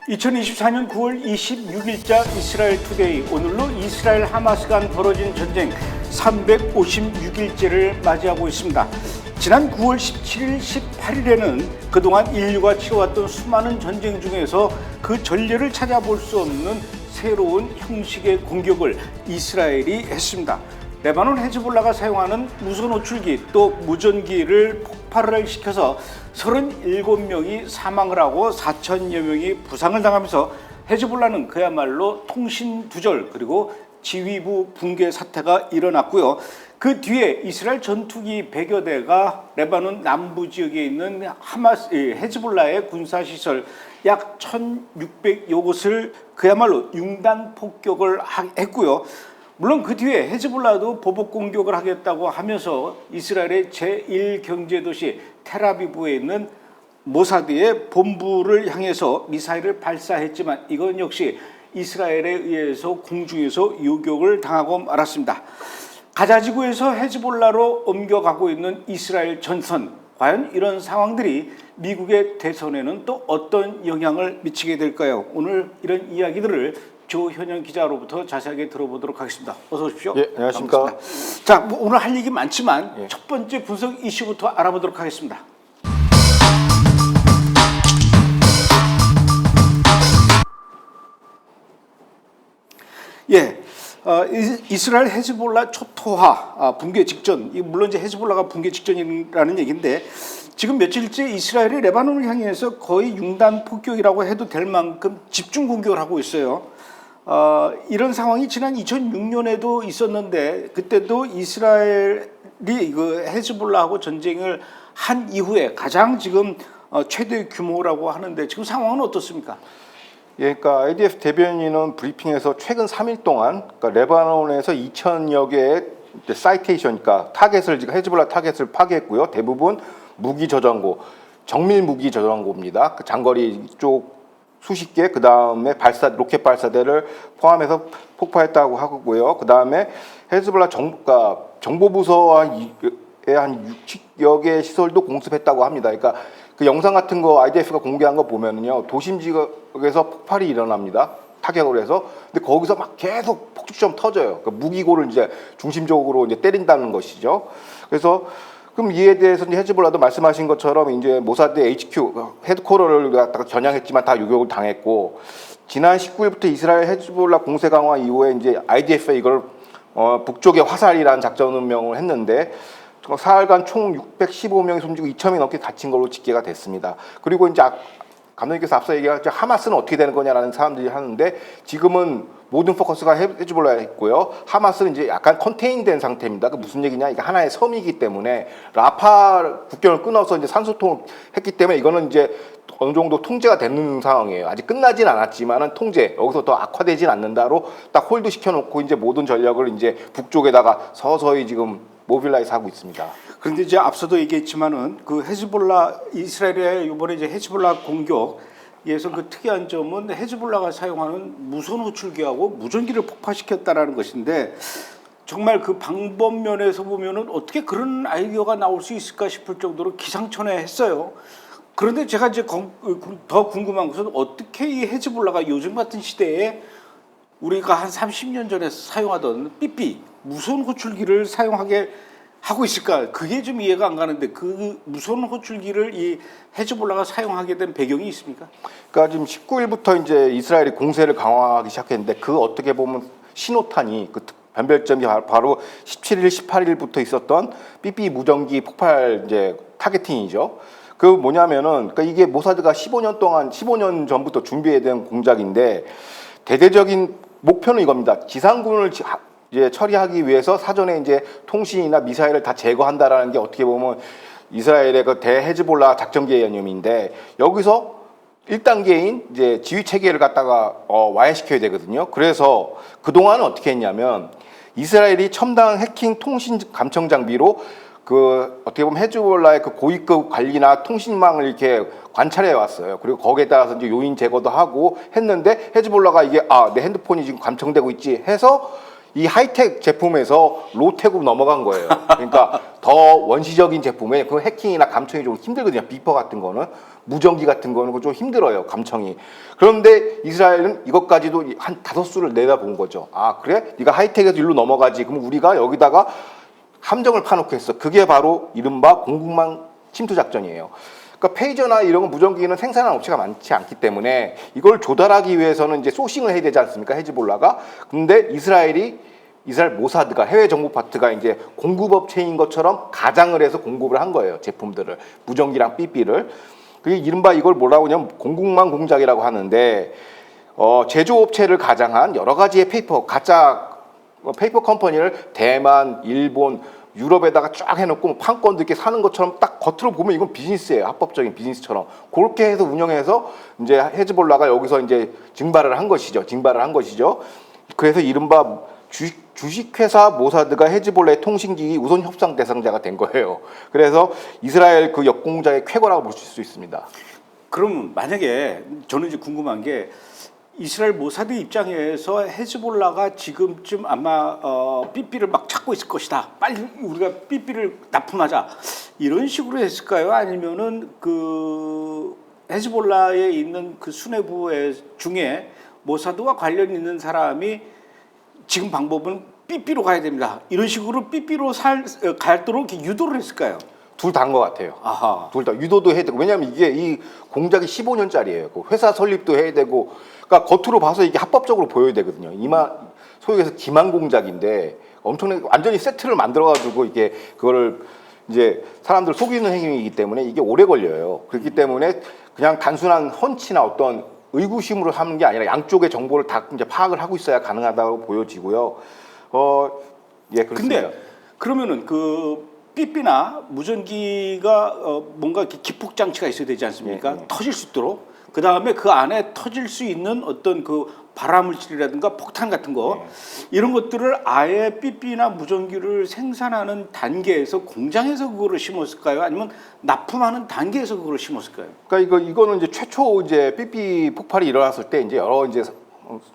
2024년 9월 26일자 이스라엘 투데이, 오늘로 이스라엘 하마스 간 벌어진 전쟁 356일째를 맞이하고 있습니다. 지난 9월 17일, 18일에는 그동안 인류가 치러왔던 수많은 전쟁 중에서 그 전례를 찾아볼 수 없는 새로운 형식의 공격을 이스라엘이 했습니다. 레바논 헤즈볼라가 사용하는 무선 호출기 또 무전기를 폭발을 시켜서 37명이 사망을 하고 4천여 명이 부상을 당하면서 헤즈볼라는 그야말로 통신 두절 그리고 지휘부 붕괴 사태가 일어났고요. 그 뒤에 이스라엘 전투기 100여 대가 레바논 남부 지역에 있는 헤즈볼라의 군사시설 약 1,600여 곳을 그야말로 융단 폭격을 했고요. 물론 그 뒤에 헤즈볼라도 보복 공격을 하겠다고 하면서 이스라엘의 제1경제도시 텔아비브에 있는 모사드의 본부를 향해서 미사일을 발사했지만 이건 역시 이스라엘에 의해서 공중에서 요격을 당하고 말았습니다. 가자지구에서 헤즈볼라로 옮겨가고 있는 이스라엘 전선, 과연 이런 상황들이 미국의 대선에는 또 어떤 영향을 미치게 될까요? 오늘 이런 이야기들을 조현영 기자로부터 자세하게 들어보도록 하겠습니다. 어서 오십시오. 예, 안녕하십니까. 반갑습니다. 자, 오늘 할 얘기 많지만 예. 첫 번째 분석 이슈부터 알아보도록 하겠습니다. 예, 이스라엘 헤즈볼라 초토화 붕괴 직전, 물론 이제 헤즈볼라가 붕괴 직전이라는 얘기인데 지금 며칠째 이스라엘이 레바논을 향해서 거의 융단 폭격이라고 해도 될 만큼 집중 공격을 하고 있어요. 이런 상황이 지난 2006년에도 있었는데 그때도 이스라엘이 그 헤즈볼라하고 전쟁을 한 이후에 가장 지금 최대 규모라고 하는데 지금 상황은 어떻습니까? 예, 그러니까 IDF 대변인은 브리핑에서 최근 3일 동안 그러니까 레바논에서 2,000여 개의 사이테이션, 그러니까 타겟을 지금 헤즈볼라 타겟을 파괴했고요. 대부분 무기 저장고, 정밀 무기 저장고입니다. 그 장거리 쪽 수십 개, 그 다음에 로켓 발사대를 포함해서 폭파했다고 하고요. 그 다음에 헤즈볼라 정보부서의 한 60여 개 시설도 공습했다고 합니다. 그러니까 그 영상 같은 거 IDF가 공개한 거 보면은요, 도심 지역에서 폭발이 일어납니다. 타격을 해서. 근데 거기서 막 계속 폭죽처럼 터져요. 그러니까 무기고를 이제 중심적으로 이제 때린다는 것이죠. 그래서 그럼 이에 대해서 이제 헤즈볼라도 말씀하신 것처럼 이제 모사드 HQ 헤드쿼터를 갖다가 겨냥했지만 다 요격을 당했고, 지난 19일부터 이스라엘 헤즈볼라 공세 강화 이후에 이제 IDF가 이걸 북쪽의 화살이라는 작전 운명을 했는데 사흘간 총 615명이 숨지고 2,000명이 넘게 다친 걸로 집계가 됐습니다. 그리고 이제 감독님께서 앞서 얘기했죠. 하마스는 어떻게 되는 거냐라는 사람들이 하는데 지금은 모든 포커스가 헤즈볼라에 있고요. 하마스는 이제 약간 컨테인된 상태입니다. 그 무슨 얘기냐? 이게 하나의 섬이기 때문에 라파 국경을 끊어서 이제 산소통을 했기 때문에 이거는 이제 어느 정도 통제가 되는 상황이에요. 아직 끝나진 않았지만은 통제, 여기서 더 악화되진 않는다로 딱 홀드 시켜놓고 이제 모든 전력을 이제 북쪽에다가 서서히 지금 모빌라이즈 하고 있습니다. 그런데 이제 앞서도 얘기했지만은 그 헤즈볼라 이스라엘의 이번에 이제 헤즈볼라 공격에서 그 특이한 점은 헤즈볼라가 사용하는 무선 호출기하고 무전기를 폭파시켰다라는 것인데 정말 그 방법 면에서 보면은 어떻게 그런 아이디어가 나올 수 있을까 싶을 정도로 기상천외했어요. 그런데 제가 이제 더 궁금한 것은 어떻게 이 헤즈볼라가 요즘 같은 시대에 우리가 한 30년 전에 사용하던 삐삐 무선 호출기를 사용하게 하고 있을까? 그게 좀 이해가 안 가는데 그 무선 호출기를 이 헤즈볼라가 사용하게 된 배경이 있습니까? 그러니까 지금 19일부터 이제 이스라엘이 공세를 강화하기 시작했는데 그 어떻게 보면 신호탄이 그 변별점이 바로 17일, 18일부터 있었던 삐삐 무전기 폭발 이제 타겟팅이죠. 그 뭐냐면은 그러니까 이게 모사드가 15년 전부터 준비해야 된 공작인데 대대적인 목표는 이겁니다. 지상군을 이제 처리하기 위해서 사전에 이제 통신이나 미사일을 다 제거한다라는 게 어떻게 보면 이스라엘의 그 대헤즈볼라 작전 개념인데 여기서 1단계인 이제 지휘 체계를 갖다가 와해시켜야 되거든요. 그래서 그동안은 어떻게 했냐면 이스라엘이 첨단 해킹 통신 감청 장비로 그 어떻게 보면 헤즈볼라의 그 고위급 관리나 통신망을 이렇게 관찰해 왔어요. 그리고 거기에 따라서 이제 요인 제거도 하고 했는데 헤즈볼라가 이게 내 핸드폰이 지금 감청되고 있지 해서 이 하이텍 제품에서 로텍으로 넘어간 거예요. 그러니까 더 원시적인 제품에 그 해킹이나 감청이 좀 힘들거든요. 비퍼 같은 거는 무전기 같은 거는 좀 힘들어요. 감청이. 그런데 이스라엘은 이것까지도 한 5수를 내다본 거죠. 아 그래? 네가 하이텍에서 일로 넘어가지. 그럼 우리가 여기다가 함정을 파놓고 했어. 그게 바로 이른바 공급망 침투 작전이에요. 그러니까 페이저나 이런 건 무전기는 생산하는 업체가 많지 않기 때문에 이걸 조달하기 위해서는 이제 소싱을 해야 되지 않습니까? 헤즈볼라가. 근데 이스라엘 모사드가 해외 정보 파트가 이제 공급업체인 것처럼 가장을 해서 공급을 한 거예요. 제품들을 무전기랑 삐삐를. 그게 이른바 이걸 뭐라고 하냐면 공급망 공작이라고 하는데 제조업체를 가장한 여러 가지의 가짜 페이퍼 컴퍼니를 대만, 일본, 유럽에다가 쫙 해놓고 판권도 이렇게 사는 것처럼 딱 겉으로 보면 이건 비즈니스예요. 합법적인 비즈니스처럼. 그렇게 해서 운영해서 이제 헤즈볼라가 여기서 이제 증발을 한 것이죠. 그래서 이른바 주식회사 모사드가 헤즈볼라의 통신기기 우선 협상 대상자가 된 거예요. 그래서 이스라엘 그 역공작의 쾌거라고 볼 수 있습니다. 그럼 만약에 저는 이제 궁금한 게 이스라엘 모사드 입장에서 헤즈볼라가 지금쯤 아마 삐삐를 막 찾고 있을 것이다. 빨리 우리가 삐삐를 납품하자. 이런 식으로 했을까요? 아니면은 그 헤즈볼라에 있는 그 수뇌부 중에 모사드와 관련 있는 사람이 지금 방법은 삐삐로 가야 됩니다. 이런 식으로 삐삐로 갈도록 유도를 했을까요? 둘 다인 것 같아요. 아하. 둘 다 유도도 해야 되고 왜냐하면 이게 이 공작이 15년짜리예요. 그 회사 설립도 해야 되고, 그러니까 겉으로 봐서 이게 합법적으로 보여야 되거든요. 소위 해서 기만 공작인데 엄청나게 완전히 세트를 만들어가지고 이게 그거를 이제 사람들 속이는 행위이기 때문에 이게 오래 걸려요. 그렇기 때문에 그냥 단순한 헌치나 어떤 의구심으로 하는 게 아니라 양쪽의 정보를 다 이제 파악을 하고 있어야 가능하다고 보여지고요. 예, 그렇습니다. 근데 그러면은 그 삐삐나 무전기가 뭔가 이렇게 기폭 장치가 있어야 되지 않습니까? 예. 터질 수 있도록. 그 다음에 그 안에 터질 수 있는 어떤 그 발화물질이라든가 폭탄 같은 거 이런 것들을 아예 삐삐나 무전기를 생산하는 단계에서 공장에서 그거를 심었을까요? 아니면 납품하는 단계에서 그거를 심었을까요? 그러니까 이거는 이제 최초 이제 삐삐 폭발이 일어났을 때 이제 여러 이제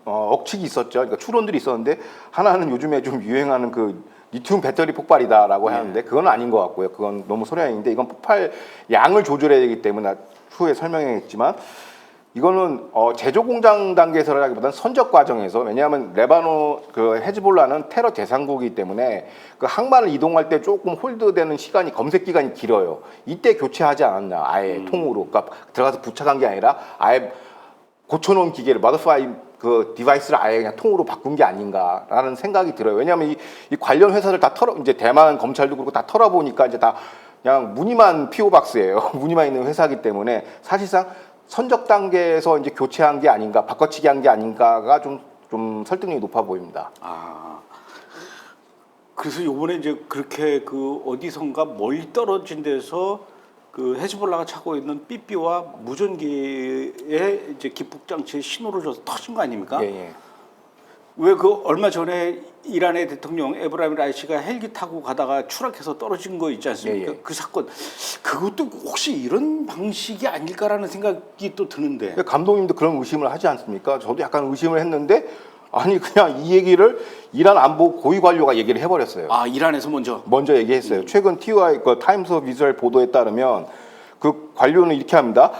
억측이 있었죠. 그러니까 추론들이 있었는데 하나는 요즘에 좀 유행하는 그 리튬 배터리 폭발이다라고 하는데 그건 아닌 것 같고요. 그건 너무 소량인데 이건 폭발 양을 조절해야 되기 때문에 후에 설명했지만 이거는 제조 공장 단계에서라기보다는 선적 과정에서 왜냐하면 레바논 그 헤즈볼라는 테러 대상국이기 때문에 그 항만을 이동할 때 조금 홀드되는 시간이 검색 기간이 길어요. 이때 교체하지 않았나 아예 통으로 그러니까 들어가서 부착한 게 아니라 아예 고쳐놓은 기계를 마더파이 그 디바이스를 아예 그냥 통으로 바꾼 게 아닌가라는 생각이 들어요. 왜냐하면 이 관련 회사들 다 이제 대만 검찰도 그렇고 다 털어보니까 이제 다 그냥 무늬만 PO 박스예요. 무늬만 있는 회사이기 때문에 사실상 선적 단계에서 이제 교체한 게 아닌가, 바꿔치기 한 게 아닌가가 좀 설득력이 높아 보입니다. 아, 그래서 요번에 이제 그렇게 그 어디선가 멀리 떨어진 데서 그 헤즈볼라가 차고 있는 삐삐와 무전기에 이제 기폭 장치에 신호를 줘서 터진 거 아닙니까? 예. 왜 그 얼마 전에 이란의 대통령 에브라임 라이시가 헬기 타고 가다가 추락해서 떨어진 거 있지 않습니까? 예. 그 사건 그것도 혹시 이런 방식이 아닐까라는 생각이 또 드는데. 감독님도 그런 의심을 하지 않습니까? 저도 약간 의심을 했는데 아니 그냥 이 얘기를 이란 안보 고위 관료가 얘기를 해버렸어요. 아 이란에서 먼저 얘기했어요. 최근 TY 그 타임스 오브 이스라엘 보도에 따르면 그 관료는 이렇게 합니다.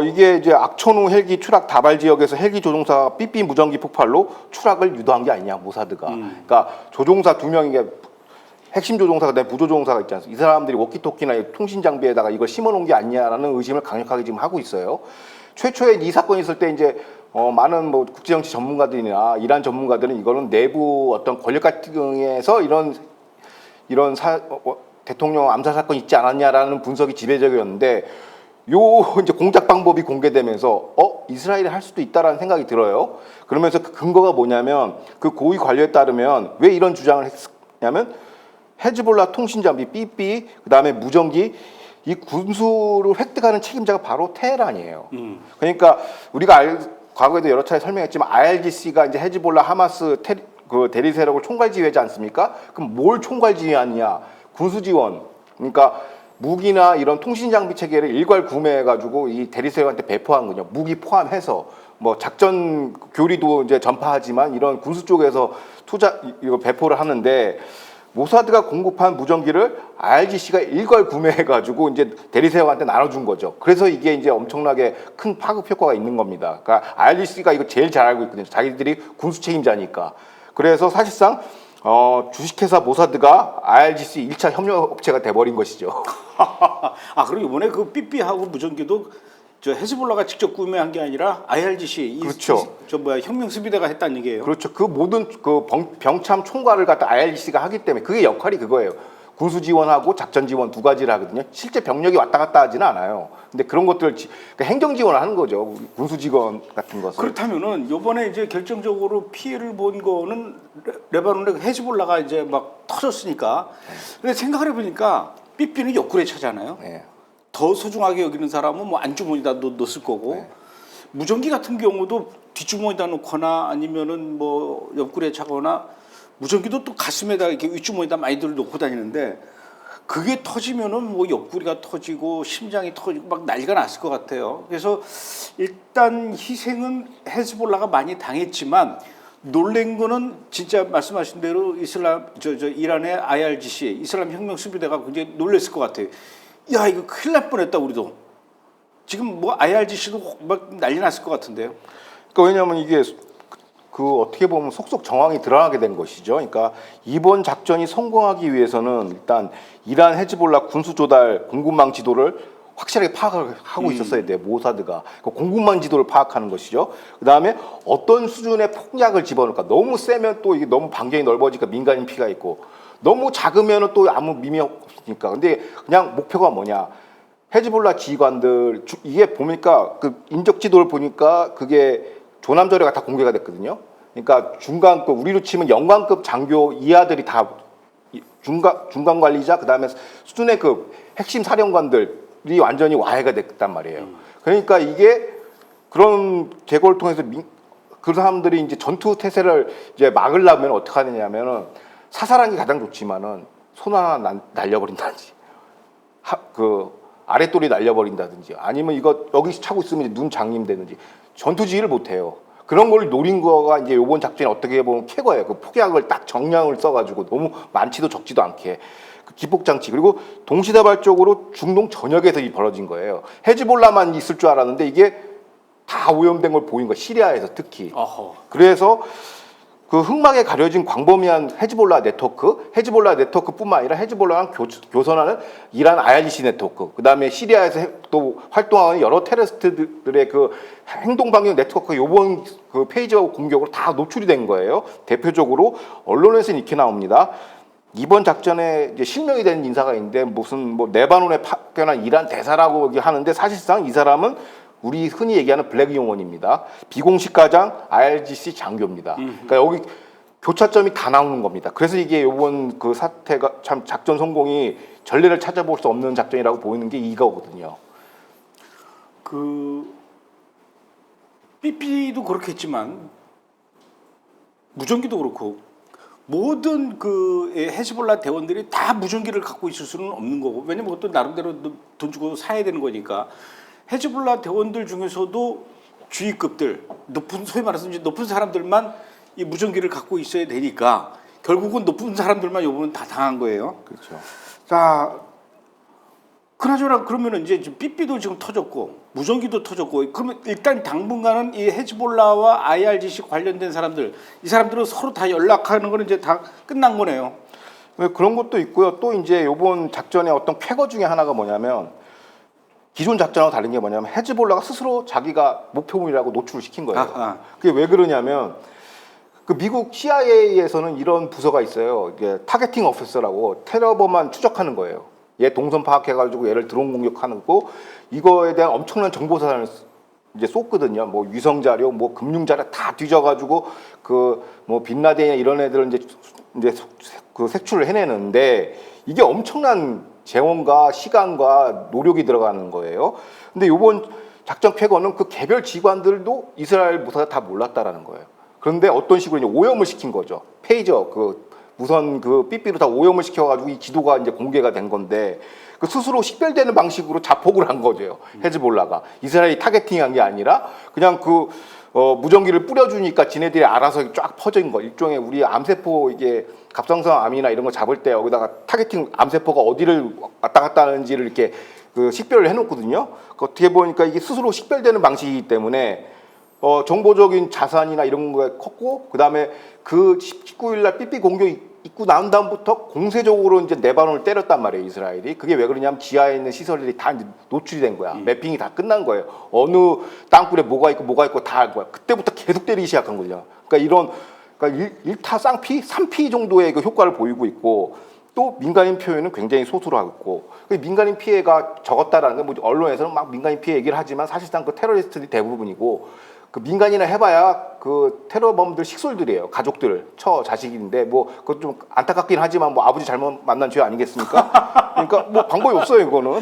이게 이제 악천후 헬기 추락 다발 지역에서 헬기 조종사가 삐삐 무전기 폭발로 추락을 유도한 게 아니냐 모사드가. 그러니까 조종사 2명이 핵심 조종사가 된 부조종사가 있지 않습니까? 이 사람들이 워키토키나 통신 장비에다가 이걸 심어놓은 게 아니냐라는 의심을 강력하게 지금 하고 있어요. 최초에 이 사건이 있을 때 이제 많은 뭐 국제정치 전문가들이나 이란 전문가들은 이거는 내부 어떤 권력 갈등에서 이런 대통령 암살 사건이 있지 않았냐라는 분석이 지배적이었는데 이제 공작 방법이 공개되면서 이스라엘이 할 수도 있다라는 생각이 들어요. 그러면서 그 근거가 뭐냐면 그 고위 관료에 따르면 왜 이런 주장을 했냐면 헤즈볼라 통신 장비 삐삐 그다음에 무전기 이 군수를 획득하는 책임자가 바로 테헤란이에요. 그러니까 우리가 과거에도 여러 차례 설명했지만 IRGC가 이제 헤즈볼라 하마스 그 대리 세력을 총괄 지휘하지 않습니까? 그럼 뭘 총괄 지휘하느냐? 군수 지원. 그러니까 무기나 이런 통신 장비 체계를 일괄 구매해가지고 이 대리 세력한테 배포한 거죠. 무기 포함해서 뭐 작전 교리도 이제 전파하지만 이런 군수 쪽에서 이거 배포를 하는데 모사드가 공급한 무전기를 IRGC가 일괄 구매해가지고 이제 대리세력한테 나눠준 거죠. 그래서 이게 이제 엄청나게 큰 파급 효과가 있는 겁니다. 그러니까 IRGC가 이거 제일 잘 알고 있거든요. 자기들이 군수 책임자니까. 그래서 사실상 주식회사 모사드가 IRGC 1차 협력업체가 돼버린 것이죠. 아, 그리고 이번에 그 삐삐하고 무전기도 저 헤즈볼라가 직접 구매한 게 아니라 IRGC 그렇죠. 혁명수비대가 했다는 얘기예요. 그렇죠. 그 모든 그 병참 총괄을 갖다 IRGC가 하기 때문에 그게 역할이 그거예요. 군수 지원하고 작전 지원 두 가지를 하거든요. 실제 병력이 왔다 갔다 하지는 않아요. 근데 그런 것들을 그러니까 행정 지원을 하는 거죠. 군수 지원 같은 것을. 그렇다면은 이번에 이제 결정적으로 피해를 본 거는 레바논의 헤즈볼라가 이제 막 터졌으니까. 근데 생각을 해보니까 삐삐는 옆구리에 차잖아요. 네. 더 소중하게 여기는 사람은 뭐 안주머니에다 넣었을 거고, 네. 무전기 같은 경우도 뒷주머니에다 놓거나 아니면은 뭐 옆구리에 차거나, 무전기도 또 가슴에다 이렇게 윗주머니에다 많이들 놓고 다니는데, 그게 터지면은 뭐 옆구리가 터지고 심장이 터지고 막 난리가 났을 것 같아요. 그래서 일단 희생은 헤즈볼라가 많이 당했지만 놀란 거는 진짜 말씀하신 대로 이란의 IRGC 이슬람 혁명 수비대가 굉장히 놀랐을 것 같아요. 야, 이거 큰일 날 뻔했다 우리도. 지금 뭐 IRGC도 막 난리 났을 것 같은데요. 그러니까 왜냐하면 이게 그 어떻게 보면 속속 정황이 드러나게 된 것이죠. 그러니까 이번 작전이 성공하기 위해서는 일단 이란 헤즈볼라 군수 조달 공급망 지도를 확실하게 파악을 하고 있었어야 돼요. 모사드가 그 공급망 지도를 파악하는 것이죠. 그 다음에 어떤 수준의 폭약을 집어넣을까. 너무 세면 또 이게 너무 반경이 넓어지니까 민간인 피가 있고, 너무 작으면 또 아무 의미 없으니까. 근데 그냥 목표가 뭐냐. 헤즈볼라 지휘관들 이게 보니까 그 인적 지도를 보니까 그게 조남조례가 다 공개가 됐거든요. 그러니까 중간급, 우리로 치면 영관급 장교 이하들이 다 중간 관리자, 그 다음에 수준의급 핵심 사령관들이 완전히 와해가 됐단 말이에요. 그러니까 이게 그런 제거를 통해서 그 사람들이 이제 전투 태세를 이제 막으려면 어떻게 하느냐면은 사살한 게 가장 좋지만은 손 하나 날려버린다든지, 그 아랫돌이 날려버린다든지, 아니면 이거 여기 차고 있으면 눈 장님되는지 전투 지휘를 못 해요. 그런 걸 노린 거가 이제 요번 작전이 어떻게 보면 캐거예요. 그 폭약을 딱 정량을 써가지고 너무 많지도 적지도 않게 그 기폭 장치, 그리고 동시다발적으로 중동 전역에서 이 벌어진 거예요. 헤즈볼라만 있을 줄 알았는데 이게 다 오염된 걸 보인 거예요. 시리아에서 특히. 어허. 그래서 그 흑막에 가려진 광범위한 헤즈볼라 네트워크뿐만 아니라 헤즈볼라랑 교선하는 이란 IRGC 네트워크, 그 다음에 시리아에서 또 활동하는 여러 테러리스트들의 그 행동 반경 네트워크 요번 그 페이지와 공격으로 다 노출이 된 거예요. 대표적으로 언론에서는 이렇게 나옵니다. 이번 작전에 이제 실명이 된 인사가 있는데 무슨 뭐 레바논에 파견한 이란 대사라고 하는데 사실상 이 사람은 우리 흔히 얘기하는 블랙 용원입니다. 비공식 과장 IRGC 장교입니다. 그러니까 여기 교차점이 다 나오는 겁니다. 그래서 이게 이번 그 사태가 참 작전 성공이 전례를 찾아볼 수 없는 작전이라고 보이는 게 이거거든요. 그 삐삐도 그렇겠지만 무전기도 그렇고 모든 그 헤즈볼라 대원들이 다 무전기를 갖고 있을 수는 없는 거고, 왜냐면 그것도 나름대로 돈 주고 사야 되는 거니까. 헤즈볼라 대원들 중에서도 주위급들, 소위 말해서 이제 높은 사람들만 이 무전기를 갖고 있어야 되니까 결국은 높은 사람들만 요번은 다 당한 거예요. 그렇죠. 자, 그나저나 그러면은 이제 삐삐도 지금 터졌고 무전기도 터졌고, 그러면 일단 당분간은 이 헤즈볼라와 IRGC 관련된 사람들, 이 사람들은 서로 다 연락하는 거는 이제 다 끝난 거네요. 그런 것도 있고요. 또 이제 요번 작전의 어떤 쾌거 중에 하나가 뭐냐면, 기존 작전하고 다른 게 뭐냐면 헤즈볼라가 스스로 자기가 목표물이라고 노출을 시킨 거예요. 아하. 그게 왜 그러냐면 그 미국 CIA에서는 이런 부서가 있어요. 이게 타겟팅 오피서라고 테러범만 추적하는 거예요. 얘 동선 파악해가지고 얘를 드론 공격하는 거, 이거에 대한 엄청난 정보 사전을 이제 쏟거든요. 뭐 위성 자료, 뭐 금융 자료 다 뒤져가지고 그 뭐 빈라덴이나 이런 애들을 이제 그 색출을 해내는데 이게 엄청난 재원과 시간과 노력이 들어가는 거예요. 근데 이번 작전 쾌거는 그 개별 지휘관들도 이스라엘 모사가 다 몰랐다라는 거예요. 그런데 어떤 식으로 이제 오염을 시킨 거죠. 페이저 그 무선 그 삐삐로 다 오염을 시켜가지고 이 지도가 이제 공개가 된 건데, 그 스스로 식별되는 방식으로 자폭을 한 거죠. 헤즈볼라가 이스라엘이 타겟팅한 게 아니라 그냥 그 무전기를 뿌려주니까 지네들이 알아서 쫙 퍼진 거. 일종의 우리 암세포 이게 갑상선 암이나 이런 거 잡을 때 여기다가 타겟팅 암세포가 어디를 왔다 갔다 하는지를 이렇게 그 식별을 해놓거든요. 어떻게 보니까 이게 스스로 식별되는 방식이기 때문에 정보적인 자산이나 이런 거에 컸고, 그 다음에 그 19일 날 삐삐 공격이 있고 난 다음부터 공세적으로 이제 레바논을 때렸단 말이에요, 이스라엘이. 그게 왜 그러냐면 지하에 있는 시설들이 다 이제 노출이 된 거야. 매핑이 다 끝난 거예요. 어느 땅굴에 뭐가 있고 다 알 거야. 그때부터 계속 때리기 시작한 거죠. 그러니까 이런 그러니까 일타 쌍피, 3피 정도의 그 효과를 보이고 있고, 또 민간인 표현은 굉장히 소수로 있고, 그 민간인 피해가 적었다라는 건 뭐 언론에서는 막 민간인 피해 얘기를 하지만 사실상 그 테러리스트들이 대부분이고, 그 민간이나 해봐야 그 테러범들 식솔들이에요. 가족들, 자식인데 뭐 그것 좀 안타깝긴 하지만 뭐 아버지 잘못 만난 죄 아니겠습니까? 그러니까 뭐 방법이 없어요, 이거는.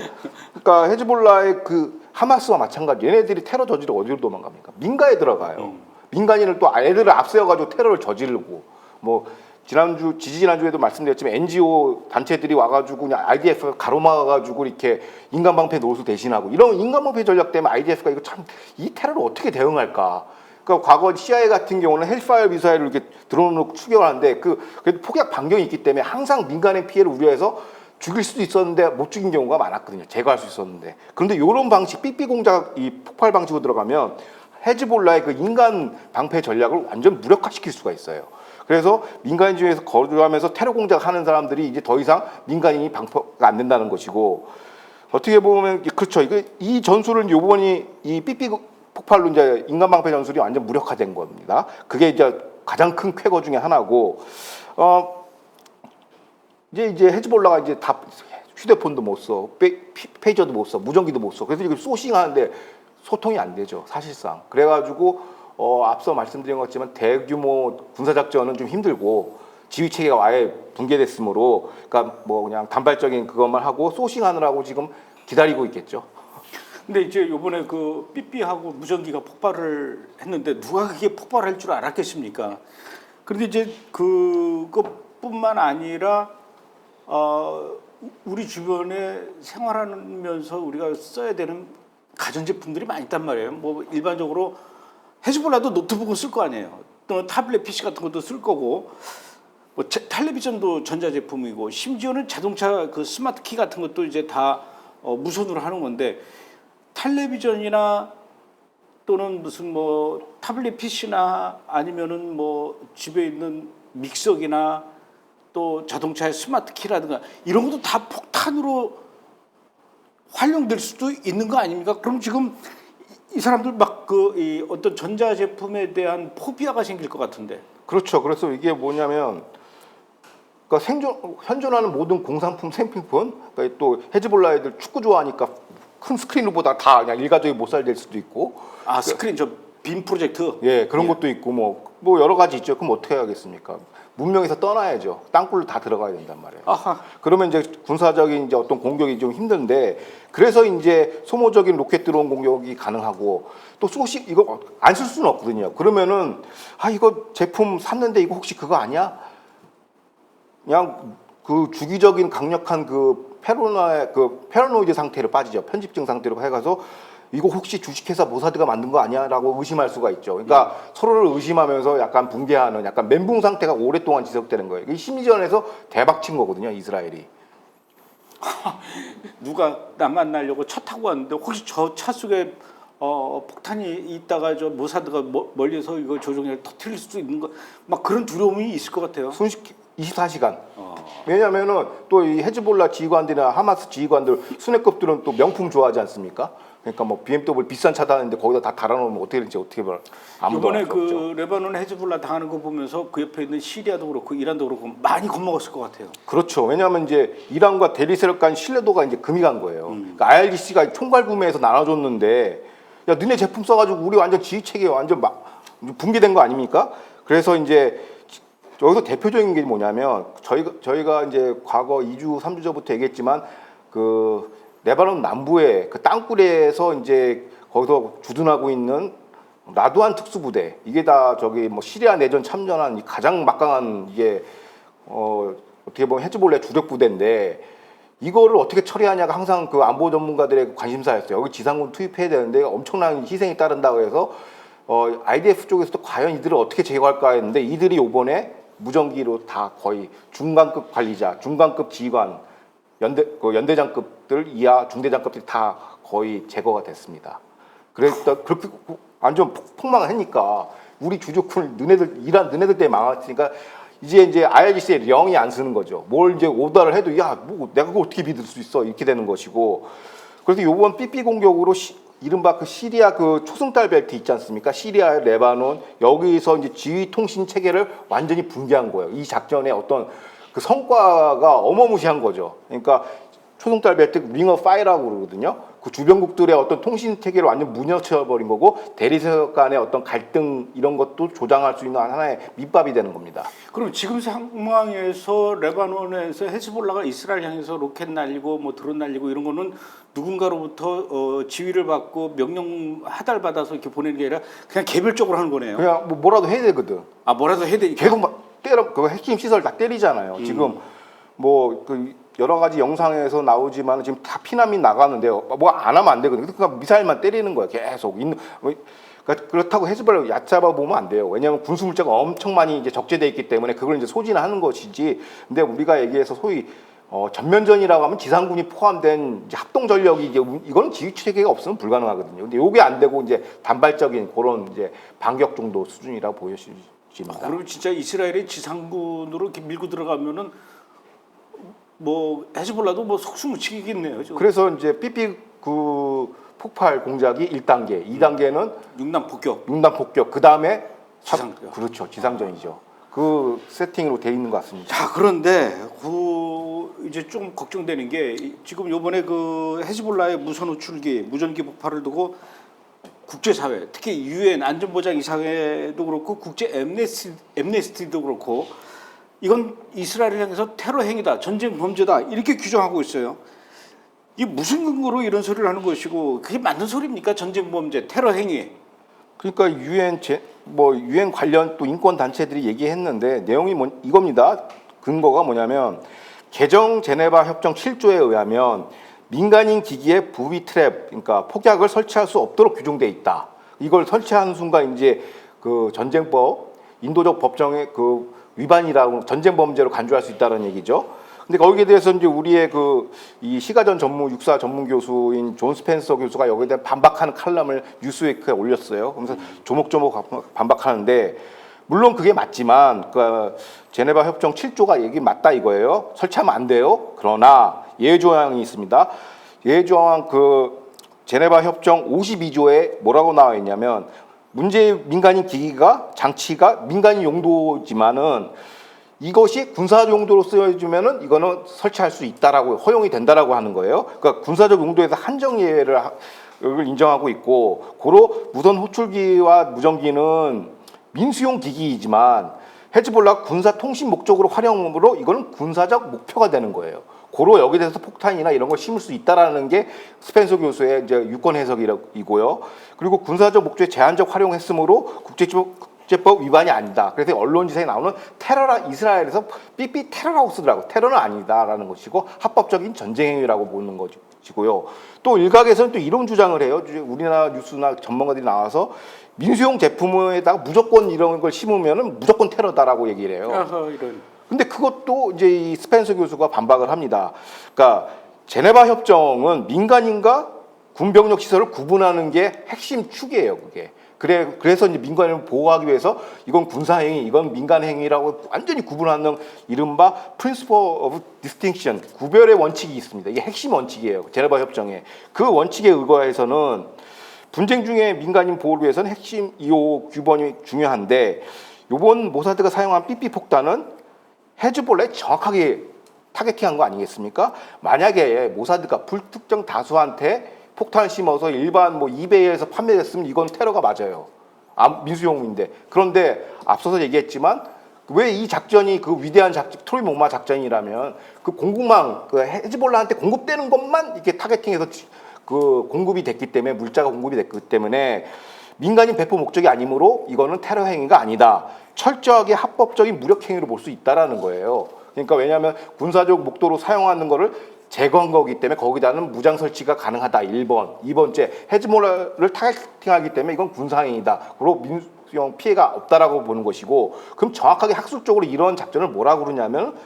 그러니까 헤즈볼라의 그 하마스와 마찬가지. 얘네들이 테러 저지르고 어디로 도망갑니까? 민가에 들어가요. 민간인을 또 애들을 앞세워가지고 테러를 저지르고, 뭐 지지난주에도 말씀드렸지만 NGO 단체들이 와가지고 그냥 IDF가 가로막아가지고 이렇게 인간방패 노릇을 대신하고, 이런 인간방패 전략 때문에 IDF가 이거 참 이 테러를 어떻게 대응할까? 그러니까 과거 CIA 같은 경우는 헬파이어 미사일을 이렇게 드론으로 추격하는데 그래도 폭약 반경이 있기 때문에 항상 민간의 피해를 우려해서 죽일 수도 있었는데 못 죽인 경우가 많았거든요. 제거할 수 있었는데. 그런데 이런 방식, 삐삐 공작 이 폭발 방식으로 들어가면 헤즈볼라의 그 인간 방패 전략을 완전 무력화시킬 수가 있어요. 그래서 민간인 중에서 거주하면서 테러 공작하는 사람들이 이제 더 이상 민간인이 방패가 안 된다는 것이고, 어떻게 보면 그렇죠. 이 전술은 요번이 이 삐삐 폭발로 이제 인간 방패 전술이 완전 무력화된 겁니다. 그게 이제 가장 큰 쾌거 중에 하나고, 이제 헤즈볼라가 이제 다 휴대폰도 못 써, 페이저도 못 써, 무전기도 못 써. 그래서 이걸 소싱하는데 소통이 안 되죠, 사실상. 그래가지고 앞서 말씀드린 것처럼 대규모 군사작전은 좀 힘들고 지휘 체계가 아예 붕괴됐으므로, 그러니까 뭐 그냥 단발적인 그것만 하고 소싱하느라고 지금 기다리고 있겠죠. 근데 이제 요번에 그 삐삐하고 무전기가 폭발을 했는데 누가 그게 폭발할 줄 알았겠습니까? 그런데 이제 그것뿐만 아니라 우리 주변에 생활하면서 우리가 써야 되는 가전제품들이 많이 있단 말이에요. 뭐 일반적으로 헤즈볼라도 노트북은 쓸 거 아니에요. 또 타블렛 PC 같은 것도 쓸 거고, 뭐 텔레비전도 전자제품이고, 심지어는 자동차 그 스마트 키 같은 것도 이제 다 무선으로 하는 건데, 텔레비전이나 또는 무슨 뭐 타블렛 PC나 아니면은 뭐 집에 있는 믹서기나 또 자동차의 스마트 키라든가 이런 것도 다 폭탄으로 활용될 수도 있는 거 아닙니까? 그럼 지금 이 사람들 막 이 어떤 전자제품에 대한 포비아가 생길 것 같은데. 그렇죠. 그래서 이게 뭐냐면, 그러니까 현존하는 모든 공산품, 생필품, 그러니까 또 헤즈볼라 애들 축구 좋아하니까 큰 스크린보다 다 그냥 일가족이 못 살될 수도 있고. 스크린 저 빔 프로젝트. 예, 그런 것도 있고 뭐 여러 가지 있죠. 그럼 어떻게 해야겠습니까? 문명에서 떠나야죠. 땅굴로 다 들어가야 된단 말이에요. 아하. 그러면 이제 군사적인 이제 어떤 공격이 좀 힘든데, 그래서 이제 소모적인 로켓 드론 공격이 가능하고, 또 소식 이거 안 쓸 수는 없거든요. 그러면은 이거 제품 샀는데 이거 혹시 그거 아니야? 그냥 그 주기적인 강력한 그 패러노이드 상태로 빠지죠. 편집증 상태로 해가서 이거 혹시 주식회사 모사드가 만든 거 아니야라고 의심할 수가 있죠. 그러니까 서로를 의심하면서 약간 붕괴하는, 약간 멘붕 상태가 오랫동안 지속되는 거예요. 이 심리전에서 대박 친 거거든요, 이스라엘이. 누가 남 만나려고 차 타고 왔는데 혹시 저 차 속에 폭탄이 있다가 저 모사드가 멀리서 이거 조종해 터뜨릴 수도 있는 거, 막 그런 두려움이 있을 것 같아요. 순식간 24시간. 왜냐면은 또 이 헤즈볼라 지휘관들이나 하마스 지휘관들, 순회급들은 또 명품 좋아하지 않습니까? 그러니까 뭐 BMW 비싼 차 타는데 거기다 다 달아놓으면 어떻게 될지 어떻게 봐. 이번에 그 레바논 헤즈볼라 당하는 거 보면서 그 옆에 있는 시리아도 그렇고 이란도 그렇고 많이 겁먹었을 것 같아요. 그렇죠. 왜냐하면 이제 이란과 대리세력 간 신뢰도가 이제 금이 간 거예요. 그러니까 IRGC가 총괄 구매해서 나눠줬는데, 야 너네 제품 써가지고 우리 완전 지휘 체계 완전 붕괴된 거 아닙니까? 그래서 이제 여기서 대표적인 게 뭐냐면, 저희가 이제 과거 2주 3주 전부터 얘기했지만 그 레바논 남부의 그 땅굴에서 이제 거기서 주둔하고 있는 라두안 특수부대, 이게 다 저기 뭐 시리아 내전 참전한 가장 막강한 이게 어떻게 보면 헤즈볼라의 주력 부대인데, 이거를 어떻게 처리하냐가 항상 그 안보 전문가들의 관심사였어요. 여기 지상군 투입해야 되는데 엄청난 희생이 따른다고 해서 IDF 쪽에서도 과연 이들을 어떻게 제거할까 했는데 이들이 요번에 무전기로 다 거의 중간급 관리자, 중간급 지휘관, 연대장급들 이하 중대장급들이 다 거의 제거가 됐습니다. 그래서 그렇게 완전 폭망을 하니까 우리 주주군을 너네들 때문에 망했으니까 이제 IRGC에 영이 안 쓰는 거죠. 뭘 이제 오더를 해도 야, 뭐 내가 그걸 어떻게 믿을 수 있어 이렇게 되는 것이고. 그래서 요번 삐삐 공격으로 이른바 그 시리아 그 초승달 벨트 있지 않습니까? 시리아, 레바논 여기서 이제 지휘 통신 체계를 완전히 붕괴한 거예요. 이 작전의 어떤 그 성과가 어마무시한 거죠. 그러니까 초승달 벨트 링 오브 파이어라고 그러거든요. 그 주변국들의 어떤 통신 체계를 완전 무너뜨려버린 거고 대리세력 간의 어떤 갈등 이런 것도 조장할 수 있는 하나의 밑밥이 되는 겁니다. 그럼 지금 상황에서 레바논에서 헤즈볼라가 이스라엘 향해서 로켓 날리고 뭐 드론 날리고 이런 거는 누군가로부터 지휘를 받고 명령 하달받아서 이렇게 보내는 게 아니라 그냥 개별적으로 하는 거네요. 그냥 뭐라도 해야 되거든. 아, 뭐라도 해야 되니까. 계속 막 그 핵심 시설 다 때리잖아요. 지금 뭐 그 여러 가지 영상에서 나오지만 지금 다 피난민 나가는데요. 뭐 안 하면 안 되거든요. 그러니까 미사일만 때리는 거예요. 계속 그러니까 그렇다고 헤즈볼라 얕잡아 보면 안 돼요. 왜냐하면 군수 물자가 엄청 많이 이제 적재돼 있기 때문에 그걸 이제 소진하는 것이지. 근데 우리가 얘기해서 소위 전면전이라고 하면 지상군이 포함된 이제 합동 전력이 이거는 지휘 체계가 없으면 불가능하거든요. 근데 이게 안 되고 이제 단발적인 그런 이제 반격 정도 수준이라고 보여집니다. 그리고 진짜 이스라엘의 지상군으로 이렇게 밀고 들어가면은 뭐 헤즈볼라도 뭐 속수무책이겠네요. 그래서 이제 삐삐 그 폭발 공작이 1단계, 2단계는 육남 폭격. 그 다음에 지상전. 그렇죠, 지상전이죠. 그 세팅으로 돼 있는 것 같습니다. 자, 그런데 이제 좀 걱정되는 게 지금 요번에 그 헤즈볼라의 무선 호출기, 무전기 폭발을 두고 국제사회, 특히 UN 안전보장이사회도 그렇고 국제 엠네스티도 그렇고 이건 이스라엘을 향해서 테러 행위다, 전쟁 범죄다 이렇게 규정하고 있어요. 이게 무슨 근거로 이런 소리를 하는 것이고 그게 맞는 소리입니까? 전쟁 범죄, 테러 행위. 그러니까 유엔 관련 또 인권 단체들이 얘기했는데 내용이 이겁니다. 근거가 뭐냐면 개정 제네바 협정 7조에 의하면 민간인 기기에 부비 트랩, 그러니까 폭약을 설치할 수 없도록 규정돼 있다. 이걸 설치하는 순간 이제 그 전쟁법, 인도적 법정의 그 위반이라고 전쟁 범죄로 간주할 수 있다는 얘기죠. 근데 거기에 대해서 이제 우리의 이 시가전 육사 전문 교수인 존 스펜서 교수가 여기에 대한 반박하는 칼럼을 뉴스웨이크에 올렸어요. 그러면서 조목조목 반박하는데 물론 그게 맞지만 그 제네바 협정 7조가 얘기 맞다 이거예요. 설치하면 안 돼요. 그러나 예외 조항이 있습니다. 예외 조항 그 제네바 협정 52조에 뭐라고 나와 있냐면 문제의 민간인 기기가 장치가 민간인 용도지만은 이것이 군사 용도로 쓰여지면은 이거는 설치할 수 있다라고 허용이 된다라고 하는 거예요. 그러니까 군사적 용도에서 한정 예외를 인정하고 있고, 고로 무선 호출기와 무전기는 민수용 기기이지만 헤즈볼라 군사 통신 목적으로 활용으로 이거는 군사적 목표가 되는 거예요. 고로 여기에 대해서 폭탄이나 이런 걸 심을 수 있다라는 게 스펜서 교수의 이제 유권 해석이고요. 그리고 군사적 목적에 제한적 활용했으므로 국제법 위반이 아니다. 그래서 언론지사에 나오는 이스라엘에서 삐삐 테러라고 쓰더라고. 테러는 아니다라는 것이고 합법적인 전쟁 행위라고 보는 것이고요. 또 일각에서는 또 이런 주장을 해요. 우리나라 뉴스나 전문가들이 나와서 민수용 제품에다가 무조건 이런 걸 심으면은 무조건 테러다라고 얘기를 해요. 근데 그것도 이제 이 스펜서 교수가 반박을 합니다. 그러니까 제네바 협정은 민간인과 군병력 시설을 구분하는 게 핵심 축이에요, 그게. 그래서 이제 민간인을 보호하기 위해서 이건 군사행위, 이건 민간행위라고 완전히 구분하는 이른바 Principle of Distinction, 구별의 원칙이 있습니다. 이게 핵심 원칙이에요, 제네바 협정에. 그 원칙에 의거해서는 분쟁 중에 민간인 보호를 위해서는 핵심 2호 규범이 중요한데 이번 모사드가 사용한 삐삐 폭탄은 헤즈볼라에 정확하게 타겟팅한 거 아니겠습니까? 만약에 모사드가 불특정 다수한테 폭탄을 심어서 일반 이베이에서 판매됐으면 이건 테러가 맞아요. 민수용인데. 그런데 앞서서 얘기했지만 왜 이 작전이 그 위대한 트로이모마 작전이라면 그 공급망, 그 헤즈볼라한테 공급되는 것만 이렇게 타겟팅해서 그 공급이 됐기 때문에 물자가 공급이 됐기 때문에 민간인 배포 목적이 아니므로 이거는 테러 행위가 아니다. 철저하게 합법적인 무력 행위로 볼 수 있다라는 거예요. 그러니까 왜냐하면 군사적 목도로 사용하는 거를 제거한 거기 때문에 거기다는 무장 설치가 가능하다. 1번. 2번째, 헤즈볼라를 타겟팅하기 때문에 이건 군사행위다. 그리고 민수형 피해가 없다라고 보는 것이고, 그럼 정확하게 학술적으로 이런 작전을 뭐라고 그러냐면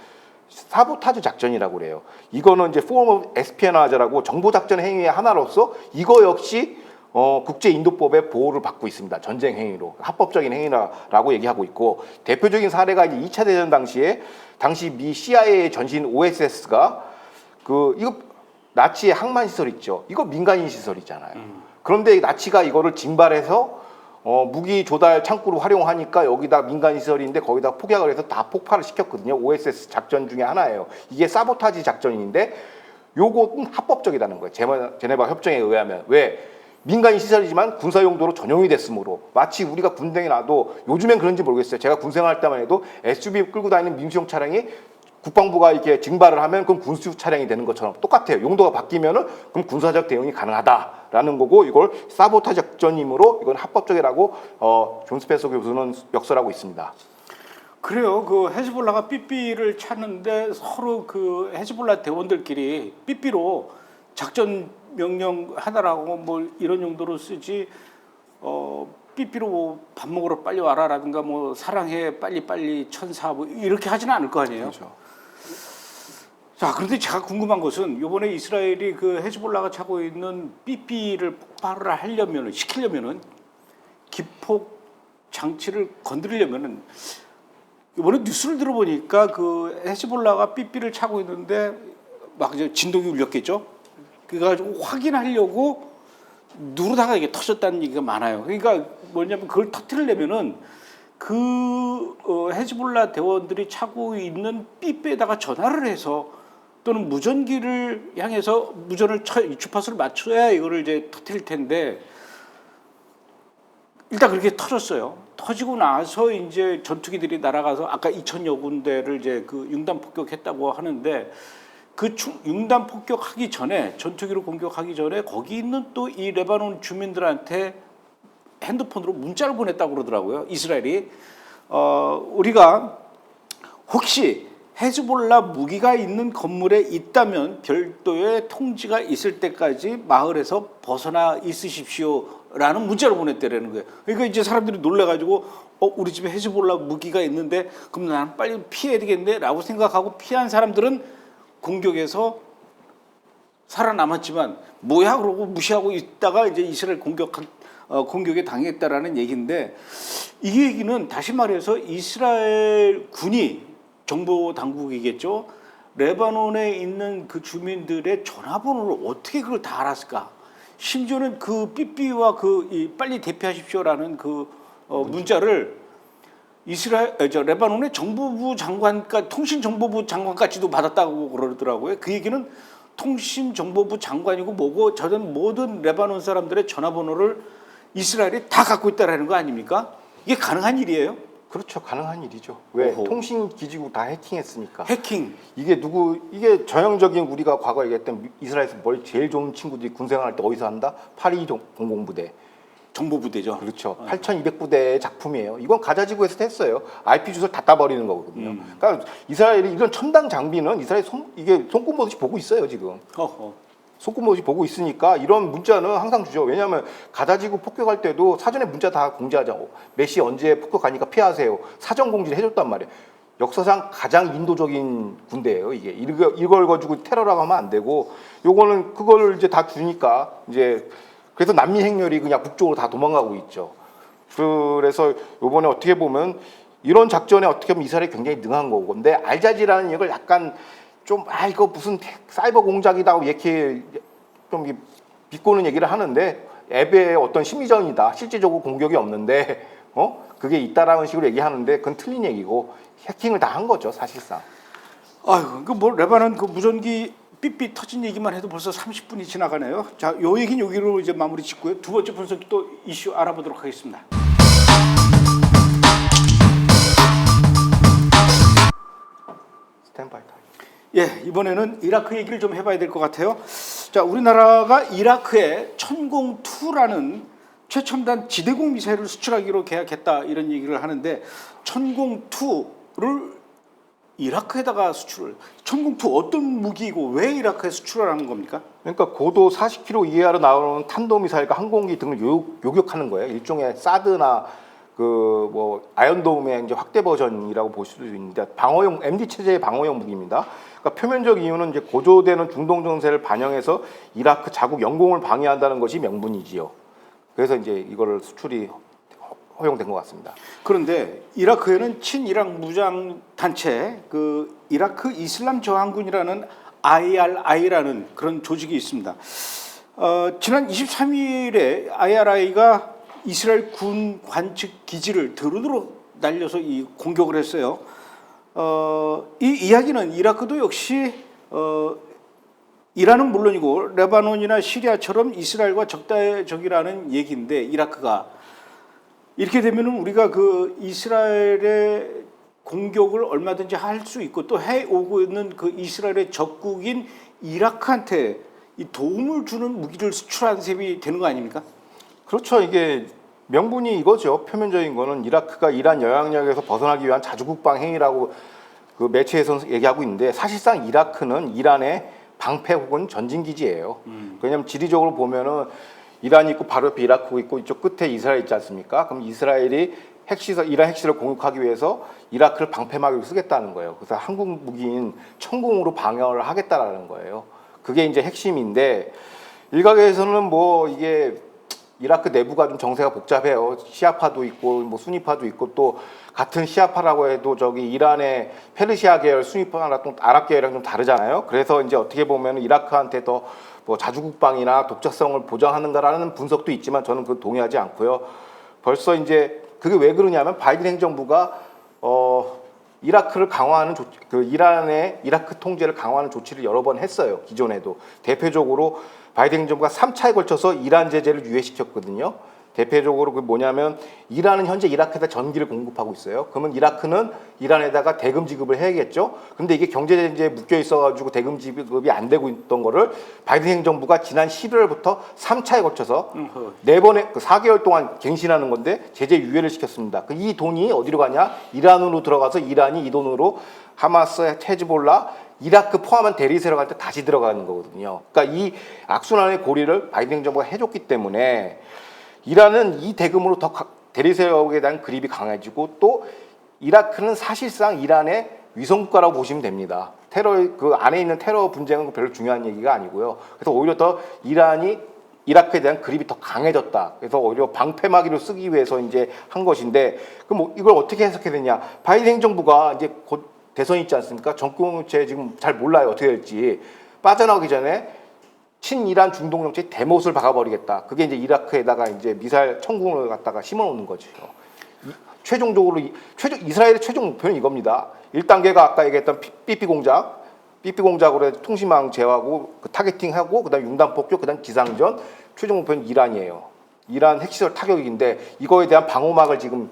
사보타주 작전이라고 그래요. 이거는 이제 form of espionage라고 정보 작전 행위의 하나로서 이거 역시 국제 인도법의 보호를 받고 있습니다. 전쟁 행위로 합법적인 행위라고 얘기하고 있고, 대표적인 사례가 이제 2차 대전 당시 미 CIA 전신 OSS가 이거 나치의 항만 시설 있죠. 이거 민간인 시설이잖아요. 그런데 나치가 이거를 징발해서 무기 조달 창구로 활용하니까 여기다 민간 시설인데 거기다 폭약을 해서 다 폭발을 시켰거든요. OSS 작전 중에 하나예요. 이게 사보타지 작전인데 요것은 합법적이라는 거예요. 제네바 협정에 의하면. 왜? 민간 시설이지만 군사 용도로 전용이 됐으므로, 마치 우리가 군대에 놔도, 요즘엔 그런지 모르겠어요. 제가 군 생활할 때만 해도 SUV 끌고 다니는 민수용 차량이 국방부가 이렇게 징발을 하면 그럼 군수 차량이 되는 것처럼 똑같아요. 용도가 바뀌면은 그럼 군사적 대응이 가능하다라는 거고, 이걸 사보타 작전이므로 이건 합법적이라고 존 스펜서 교수는 역설하고 있습니다. 그래요. 그 헤즈볼라가 삐삐를 찾는데 서로 그 헤즈볼라 대원들끼리 삐삐로 작전 명령 하나라고 뭐 이런 용도로 쓰지, 삐삐로 뭐 밥 먹으러 빨리 와라라든가 뭐 사랑해 빨리 천사 뭐 이렇게 하지는 않을 거 아니에요. 그렇죠. 자, 그런데 제가 궁금한 것은 이번에 이스라엘이 그 헤즈볼라가 차고 있는 삐삐를 폭발을 시키려면은 기폭 장치를 건드리려면은, 이번에 뉴스를 들어보니까 그 헤즈볼라가 삐삐를 차고 있는데 막 이제 진동이 울렸겠죠. 그래가지고 확인하려고 누르다가 이게 터졌다는 얘기가 많아요. 그러니까 뭐냐면 그걸 터뜨리려면은 헤즈볼라 대원들이 차고 있는 삐삐에다가 전화를 해서 또는 무전기를 향해서 주파수를 맞춰야 이거를 이제 터뜨릴 텐데, 일단 그렇게 터졌어요. 터지고 나서 이제 전투기들이 날아가서 아까 2,000여 군데를 이제 그 융단 폭격했다고 하는데, 그 융단 폭격하기 전에, 전투기로 공격하기 전에 거기 있는 또 이 레바논 주민들한테 핸드폰으로 문자를 보냈다고 그러더라고요. 이스라엘이. 우리가 혹시 헤즈볼라 무기가 있는 건물에 있다면 별도의 통지가 있을 때까지 마을에서 벗어나 있으십시오라는 문자를 보냈다라는 거예요. 그러니까 이제 사람들이 놀래가지고 우리 집에 헤즈볼라 무기가 있는데 그럼 나는 빨리 피해야 되겠네라고 생각하고 피한 사람들은 공격에서 살아남았지만 뭐야 그러고 무시하고 있다가 이제 이스라엘 공격에 당했다라는 얘기인데, 이 얘기는 다시 말해서 이스라엘 군이, 정보 당국이겠죠, 레바논에 있는 그 주민들의 전화번호를 어떻게 그걸 다 알았을까? 심지어는 그 삐삐와 빨리 대피하십시오라는 문자를 레바논의 정보부 장관과 통신정보부 장관까지도 받았다고 그러더라고요. 그 얘기는 통신정보부 장관이고 뭐고 저런 모든 레바논 사람들의 전화번호를 이스라엘이 다 갖고 있다라는 거 아닙니까? 이게 가능한 일이에요? 그렇죠. 가능한 일이죠. 왜? 오호. 통신 기지국 다 해킹했으니까. 해킹. 이게 전형적인 우리가 과거에 얘기했던 이스라엘에서 제일 좋은 친구들이 군생활할 때 어디서 한다? 파리 공공부대. 정보부대죠. 그렇죠. 8,200부대의 작품이에요. 이건 가자지구에서 했어요. IP 주소를 다 따버리는 거거든요. 그러니까 이스라엘이 이런 첨단 장비는 이스라엘이 이게 손꼽듯이 보고 있어요, 지금. 손꼽듯이 보고 있으니까 이런 문자는 항상 주죠. 왜냐하면 가자지구 폭격할 때도 사전에 문자 다 공지하자고. 몇 시 언제 폭격하니까 피하세요. 사전 공지를 해줬단 말이에요. 역사상 가장 인도적인 군대예요, 이게. 이걸 가지고 테러라고 하면 안 되고, 요거는 그걸 이제 다 주니까 이제. 그래서 난민 행렬이 그냥 북쪽으로 다 도망가고 있죠. 그래서 이번에 어떻게 보면 이런 작전에 어떻게 보면 이스라엘이 굉장히 능한 거고, 근데 알자지라는 이걸 약간 좀 이거 무슨 사이버 공작이다 이렇게 좀 비꼬는 얘기를 하는데, 앱의 어떤 심리전이다. 실질적으로 공격이 없는데 그게 있다라는 식으로 얘기하는데 그건 틀린 얘기고, 해킹을 다 한 거죠, 사실상. 아유, 레바논 무전기 삐삐 터진 얘기만 해도 벌써 30분이 지나가네요. 자, 요 얘기는 여기로 이제 마무리 짓고요. 두 번째 분석 또 이슈 알아보도록 하겠습니다. 스탠바이 타임. 예, 이번에는 이라크 얘기를 좀 해봐야 될 것 같아요. 자, 우리나라가 이라크에 천공2라는 최첨단 지대공 미사일을 수출하기로 계약했다, 이런 얘기를 하는데, 천공2를 이라크에다가 수출을 천공투 어떤 무기이고 왜 이라크에 수출을 하는 겁니까? 그러니까 고도 40km 이하로 나오는 탄도미사일과 항공기 등을 요격하는 거예요. 일종의 사드나 그 뭐 아이언돔의 이제 확대 버전이라고 볼 수도 있는데 방어용 MD 체제의 방어용 무기입니다. 그러니까 표면적 이유는 이제 고조되는 중동 정세를 반영해서 이라크 자국 영공을 방해한다는 것이 명분이지요. 그래서 이제 이거를 수출이 허용된 것 같습니다. 그런데 이라크에는 친이락 무장 단체 그 이라크 이슬람 저항군이라는 IRI라는 그런 조직이 있습니다. 지난 23일에 IRI가 이스라엘 군 관측 기지를 드론으로 날려서 이 공격을 했어요. 이 이야기는 이라크도 역시 이란은 물론이고 레바논이나 시리아처럼 이스라엘과 적대적이라는 얘기인데 이라크가 이렇게 되면은 우리가 그 이스라엘의 공격을 얼마든지 할 수 있고 또 해오고 있는 그 이스라엘의 적국인 이라크한테 이 도움을 주는 무기를 수출한 셈이 되는 거 아닙니까? 그렇죠. 이게 명분이 이거죠. 표면적인 거는 이라크가 이란 영향력에서 벗어나기 위한 자주국방 행위라고 그 매체에서 얘기하고 있는데 사실상 이라크는 이란의 방패 혹은 전진 기지예요. 왜냐하면 지리적으로 보면은 이란이 있고 바로 옆에 이라크가 있고 이쪽 끝에 이스라엘 있지 않습니까? 그럼 이스라엘이 이란 핵시설을 공격하기 위해서 이라크를 방패막으로 쓰겠다는 거예요. 그래서 한국 무기인 천궁으로 방어를 하겠다라는 거예요. 그게 이제 핵심인데 일각에서는 뭐 이게 이라크 내부가 좀 정세가 복잡해요. 시아파도 있고 뭐 수니파도 있고 또 같은 시아파라고 해도 저기 이란의 페르시아 계열 수니파나 또 아랍 계열이랑 좀 다르잖아요. 그래서 이제 어떻게 보면 이라크한테 더 뭐 자주국방이나 독자성을 보장하는가라는 분석도 있지만 저는 그 동의하지 않고요. 벌써 이제 그게 왜 그러냐면 바이든 행정부가 이라크를 강화하는 그 이란의 이라크 통제를 강화하는 조치를 여러 번 했어요. 기존에도 대표적으로 바이든 행정부가 3차에 걸쳐서 이란 제재를 유예시켰거든요. 대표적으로 그 뭐냐면 이란은 현재 이라크에다 전기를 공급하고 있어요. 그러면 이라크는 이란에다가 대금 지급을 해야겠죠. 근데 이게 경제 제재에 묶여 있어가지고 대금 지급이 안 되고 있던 거를 바이든 행정부가 지난 11월부터 3차에 걸쳐서 네 번에 그 4개월 동안 갱신하는 건데 제재 유예를 시켰습니다. 이 돈이 어디로 가냐? 이란으로 들어가서 이란이 이 돈으로 하마스, 헤즈볼라 이라크 포함한 대리세로 갈 때 다시 들어가는 거거든요. 그러니까 이 악순환의 고리를 바이든 행정부가 해줬기 때문에 이란은 이 대금으로 더 대리세력에 대한 그립이 강해지고 또 이라크는 사실상 이란의 위성국가라고 보시면 됩니다. 테러 그 안에 있는 테러 분쟁은 별로 중요한 얘기가 아니고요. 그래서 오히려 더 이란이 이라크에 대한 그립이 더 강해졌다. 그래서 오히려 방패막이로 쓰기 위해서 이제 한 것인데 그럼 뭐 이걸 어떻게 해석해야 되냐? 바이든 행정부가 이제 곧 대선이 있지 않습니까? 정권체 지금 잘 몰라요 어떻게 될지 빠져나오기 전에. 친이란 중동 정책의 대못을 박아버리겠다. 그게 이제 이라크에다가 이제 미사일 천궁을 갖다가 심어놓는 거죠. 최종적으로 이스라엘의 최종 목표는 이겁니다. 1단계가 아까 얘기했던 삐삐 공작으로 해서 통신망 제어하고 그 타겟팅하고 그다음 융단 폭격, 그다음 기상전. 최종 목표는 이란이에요. 이란 핵시설 타격인데 이거에 대한 방어막을 지금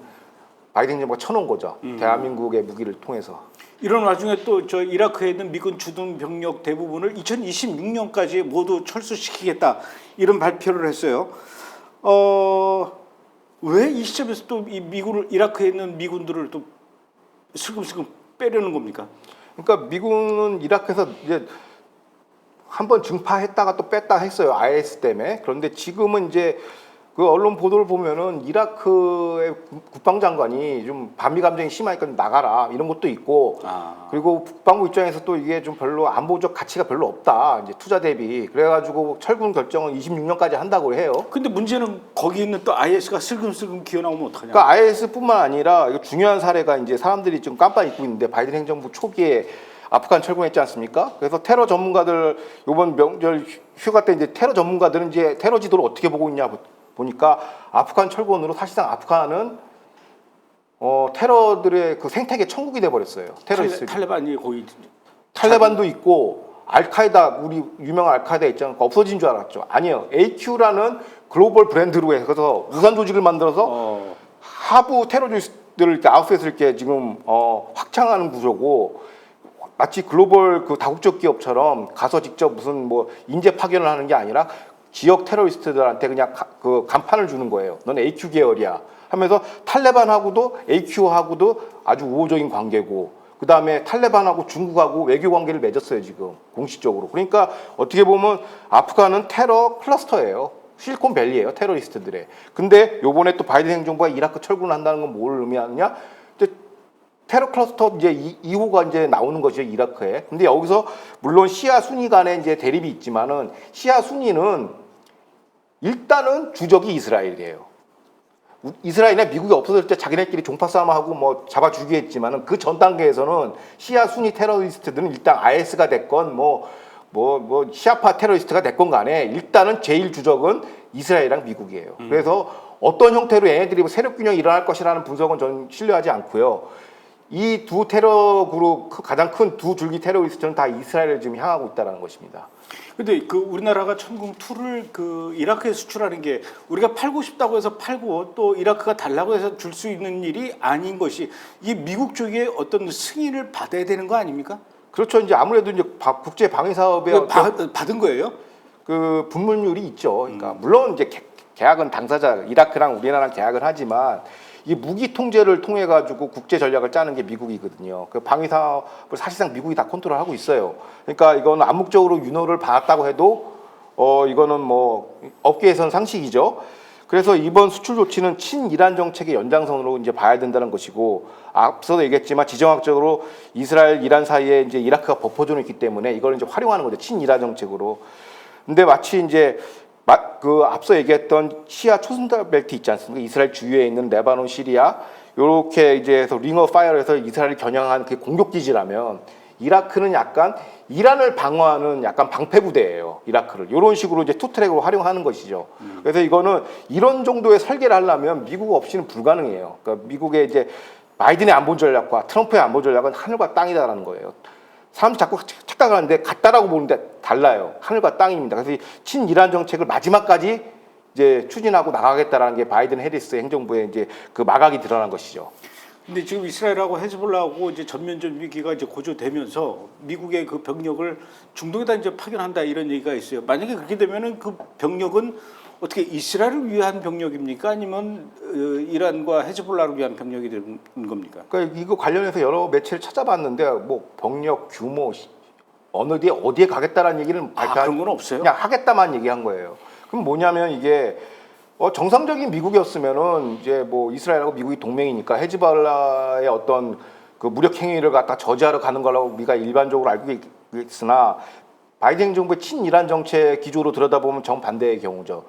바이든 정부가 쳐놓은 거죠. 대한민국의 무기를 통해서. 이런 와중에 또 저 이라크에 있는 미군 주둔 병력 대부분을 2026년까지 모두 철수시키겠다 이런 발표를 했어요. 왜 이 시점에서 또 이 이라크에 있는 미군들을 또 슬금슬금 빼려는 겁니까? 그러니까 미군은 이라크에서 이제 한번 증파했다가 또 뺐다 했어요. IS 때문에. 그런데 지금은 이제 그 언론 보도를 보면은 이라크의 국방장관이 좀 반미 감정이 심하니까 좀 나가라 이런 것도 있고 그리고 국방부 입장에서 또 이게 좀 별로 안보적 가치가 별로 없다 이제 투자 대비 그래가지고 철군 결정은 26년까지 한다고 해요. 근데 문제는 거기 있는 또 IS가 슬금슬금 기어나오면 어떡하냐? 그러니까 IS뿐만 아니라 이거 중요한 사례가 이제 사람들이 좀 깜빡 잊고 있는데 바이든 행정부 초기에 아프간 철군했지 않습니까? 그래서 테러 전문가들 이번 명절 휴가 때 이제 테러 전문가들은 이제 테러 지도를 어떻게 보고 있냐 보니까 아프간 철군으로 사실상 아프간은 테러들의 그 생태계 천국이 돼 버렸어요. 테러리스트 탈레반이 거의 탈레반도 있고 알카에다 우리 유명한 알카에다 있잖아요. 없어진 줄 알았죠. 아니에요. AQ라는 글로벌 브랜드로 해서 우산 조직을 만들어서 하부 테러리스트들을 이렇게 아웃셋을 이렇게 지금 확장하는 구조고 마치 글로벌 그 다국적 기업처럼 가서 직접 무슨 뭐 인재 파견을 하는 게 아니라 지역 테러리스트들한테 그냥 그 간판을 주는 거예요. 넌 AQ 계열이야 하면서 탈레반하고도 AQ하고도 아주 우호적인 관계고 그다음에 탈레반하고 중국하고 외교 관계를 맺었어요, 지금 공식적으로. 그러니까 어떻게 보면 아프간은 테러 클러스터예요. 실리콘밸리예요, 테러리스트들의. 근데 요번에 또 바이든 행정부가 이라크 철군을 한다는 건 뭘 의미하느냐? 이제 테러 클러스터 이제 2호가 이제 나오는 거죠, 이라크에. 근데 여기서 물론 시아 순위 간에 이제 대립이 있지만은 시아 순위는 일단은 주적이 이스라엘이에요. 이스라엘이나 미국이 없어질 때 자기네끼리 종파 싸움하고 뭐 잡아 죽이겠지만은 그 전 단계에서는 시아 순위 테러리스트들은 일단 IS가 됐건 시아파 테러리스트가 됐건 간에 일단은 제일 주적은 이스라엘이랑 미국이에요. 그래서 어떤 형태로 얘네들이 세력 균형이 일어날 것이라는 분석은 저는 신뢰하지 않고요. 이 두 테러 그룹 가장 큰 두 줄기 테러리스트는 다 이스라엘을 지금 향하고 있다는 것입니다. 근데 그 우리나라가 천궁 2를 그 이라크에 수출하는 게 우리가 팔고 싶다고 해서 팔고 또 이라크가 달라고 해서 줄 수 있는 일이 아닌 것이 이게 미국 쪽에 어떤 승인을 받아야 되는 거 아닙니까? 그렇죠. 이제 아무래도 이제 국제 방위 사업에 받은 거예요? 그 분문율이 있죠. 그러니까 물론 이제 계약은 당사자 이라크랑 우리나라랑 계약을 하지만 이 무기 통제를 통해 가지고 국제 전략을 짜는 게 미국이거든요. 그 방위 사업을 사실상 미국이 다 컨트롤하고 있어요. 그러니까 이건 암묵적으로 윤호를 받았다고 해도 이거는 뭐 업계에선 상식이죠. 그래서 이번 수출 조치는 친이란 정책의 연장선으로 이제 봐야 된다는 것이고, 앞서도 얘기했지만 지정학적으로 이스라엘, 이란 사이에 이제 이라크가 버퍼존이 있기 때문에 이걸 이제 활용하는 거죠. 친이란 정책으로. 근데 마치 이제 그 앞서 얘기했던 시아 초순달 벨트 있지 않습니까? 이스라엘 주위에 있는 레바논, 시리아 요렇게 이제 해서 링 오브 파이어에서 이스라엘을 겨냥한 그 공격 기지라면 이라크는 약간 이란을 방어하는 약간 방패 부대예요. 이라크를 이런 식으로 이제 투트랙으로 활용하는 것이죠. 그래서 이거는 이런 정도의 설계를 하려면 미국 없이는 불가능해요. 그러니까 미국의 이제 바이든의 안보 전략과 트럼프의 안보 전략은 하늘과 땅이다라는 거예요. 사람들이 자꾸 착각하는데 같다라고 보는데 달라요. 하늘과 땅입니다. 그래서 친이란 정책을 마지막까지 이제 추진하고 나가겠다라는 게 바이든 해리스 행정부의 이제 그 마각이 드러난 것이죠. 근데 지금 이스라엘하고 헤즈볼라하고 이제 전면전 위기가 이제 고조되면서 미국의 그 병력을 중동에다 이제 파견한다 이런 얘기가 있어요. 만약에 그렇게 되면은 그 병력은 어떻게 이스라엘을 위한 병력입니까? 아니면 이란과 헤즈볼라를 위한 병력이 되는 겁니까? 그러니까 이거 관련해서 여러 매체를 찾아봤는데 뭐 병력 규모 어느 뒤에 어디에 가겠다라는 얘기는 그런 건 없어요? 그냥 하겠다만 얘기한 거예요. 그럼 뭐냐면 이게 정상적인 미국이었으면은 이제 뭐 이스라엘하고 미국이 동맹이니까 헤즈볼라의 어떤 그 무력 행위를 갖다 저지하러 가는 거라고 우리가 일반적으로 알고 있으나 바이든 정부의 친이란 정책 기조로 들여다보면 정반대의 경우죠.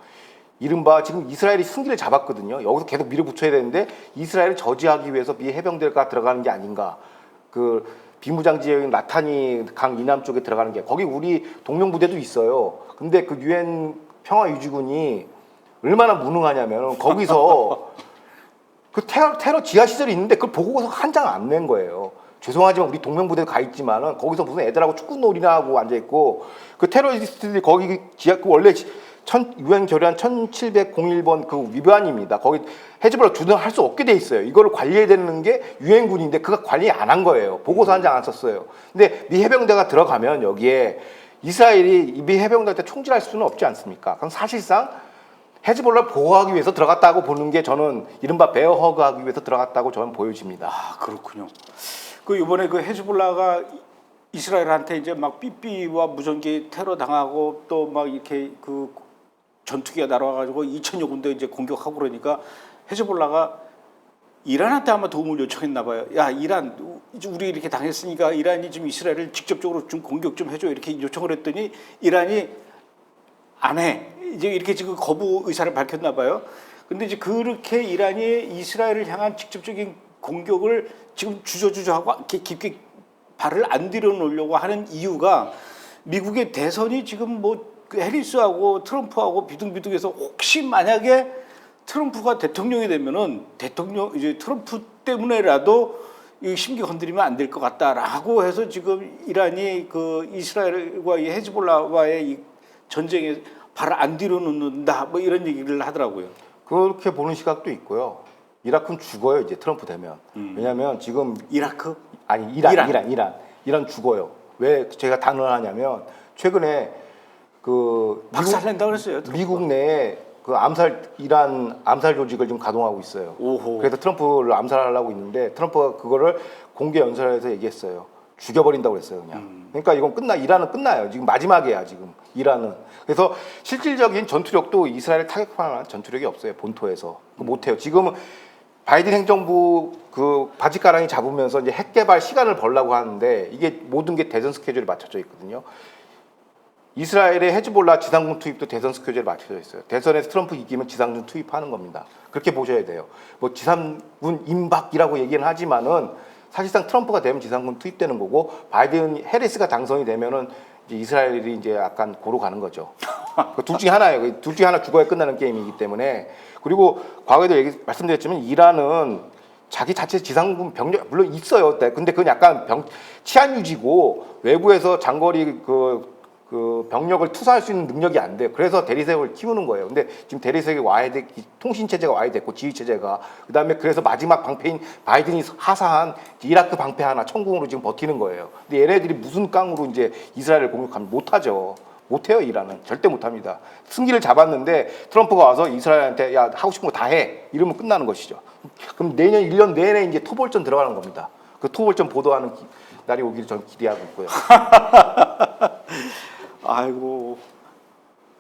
이른바 지금 이스라엘이 승기를 잡았거든요. 여기서 계속 밀어붙여야 되는데 이스라엘을 저지하기 위해서 미 해병대가 들어가는 게 아닌가. 그 비무장지역인 라타니 강 이남 쪽에 들어가는 게 거기 우리 동명 부대도 있어요. 근데 그 유엔 평화유지군이 얼마나 무능하냐면 거기서 그 테러 지하 시설이 있는데 그걸 보고서 한 장 안 낸 거예요. 죄송하지만 우리 동명부대 가 있지만은 거기서 무슨 애들하고 축구놀이나 하고 앉아 있고 그 테러리스트들이 거기 지하 그 원래 유엔 결의안 1701번 그 위반입니다. 거기 헤즈볼라 주둔할 수 없게 돼 있어요. 이거를 관리해야 되는 게 유엔군인데 그가 관리 안 한 거예요. 보고서 한 장 안 썼어요. 근데 미 해병대가 들어가면 여기에 이스라엘이 미 해병대한테 총질할 수는 없지 않습니까? 그럼 사실상 헤즈볼라를 보호하기 위해서 들어갔다고 보는 게 저는 이른바 베어허그하기 위해서 들어갔다고 저는 보여집니다. 그렇군요. 그 이번에 그 헤즈볼라가 이스라엘한테 이제 막 삐삐와 무전기 테러 당하고 또 막 이렇게 그 전투기가 날아와가지고 2,000여 군데 이제 공격하고 그러니까 헤즈볼라가 이란한테 아마 도움을 요청했나 봐요. 야, 이란, 우리 이렇게 당했으니까 이란이 좀 이스라엘을 직접적으로 좀 공격 좀 해줘 이렇게 요청을 했더니 이란이 안 해. 이제 이렇게 지금 거부 의사를 밝혔나 봐요. 근데 이제 그렇게 이란이 이스라엘을 향한 직접적인 공격을 지금 주저주저하고 깊게 발을 안 들여놓으려고 하는 이유가 미국의 대선이 지금 뭐 해리스하고 트럼프하고 비등비등해서 혹시 만약에 트럼프가 대통령이 되면은 이제 트럼프 때문에라도 이 심기 건드리면 안 될 것 같다라고 해서 지금 이란이 그 이스라엘과 이 헤즈볼라와의 이 전쟁에 발을 안 들여놓는다 뭐 이런 얘기를 하더라고요. 그렇게 보는 시각도 있고요. 이라크는 죽어요 이제 트럼프 되면. 왜냐하면 지금 이라크? 아니 이란 죽어요. 왜 제가 단언하냐면 최근에 그 박살낸다 그랬어요. 미국 내에 그 이란 암살 조직을 지금 가동하고 있어요. 오호. 그래서 트럼프를 암살하려고 있는데 트럼프가 그거를 공개 연설에서 얘기했어요. 죽여버린다고 그랬어요, 그냥. 그러니까 이건 이란은 끝나요. 지금 마지막이야, 지금 이란은. 그래서 실질적인 전투력도 이스라엘 타격할 전투력이 없어요, 본토에서. 못해요. 지금 바이든 행정부 그 바짓가랑이 잡으면서 이제 핵 개발 시간을 벌려고 하는데 이게 모든 게 대선 스케줄에 맞춰져 있거든요. 이스라엘의 헤즈볼라 지상군 투입도 대선 스케줄에 맞춰져 있어요. 대선에서 트럼프 이기면 지상군 투입하는 겁니다. 그렇게 보셔야 돼요. 뭐 지상군 임박이라고 얘기는 하지만은 사실상 트럼프가 되면 지상군 투입되는 거고 바이든 해리스가 당선이 되면은 이제 이스라엘이 이제 약간 고로 가는 거죠. 둘 중에 하나예요. 둘 중에 하나 죽어야 끝나는 게임이기 때문에. 그리고 과거에도 말씀드렸지만 이란은 자기 자체 지상군 병력 물론 있어요. 근데 그건 약간 치안 유지고 외부에서 장거리 그 병력을 투사할 수 있는 능력이 안 돼요. 그래서 대리석을 키우는 거예요. 근데 지금 대리석이 통신 체제가 와야 됐고 지휘 체제가 그다음에 그래서 마지막 방패인 바이든이 하사한 이라크 방패 하나 천궁으로 지금 버티는 거예요. 근데 얘네들이 무슨 깡으로 이제 이스라엘을 공격하면 못하죠. 못해요. 이란은 절대 못합니다. 승기를 잡았는데 트럼프가 와서 이스라엘한테 야 하고 싶은 거 다 해 이러면 끝나는 것이죠. 그럼 내년 1년 내내 이제 토벌전 들어가는 겁니다. 그 토벌전 보도하는 날이 오기를 저는 기대하고 있고요. 아이고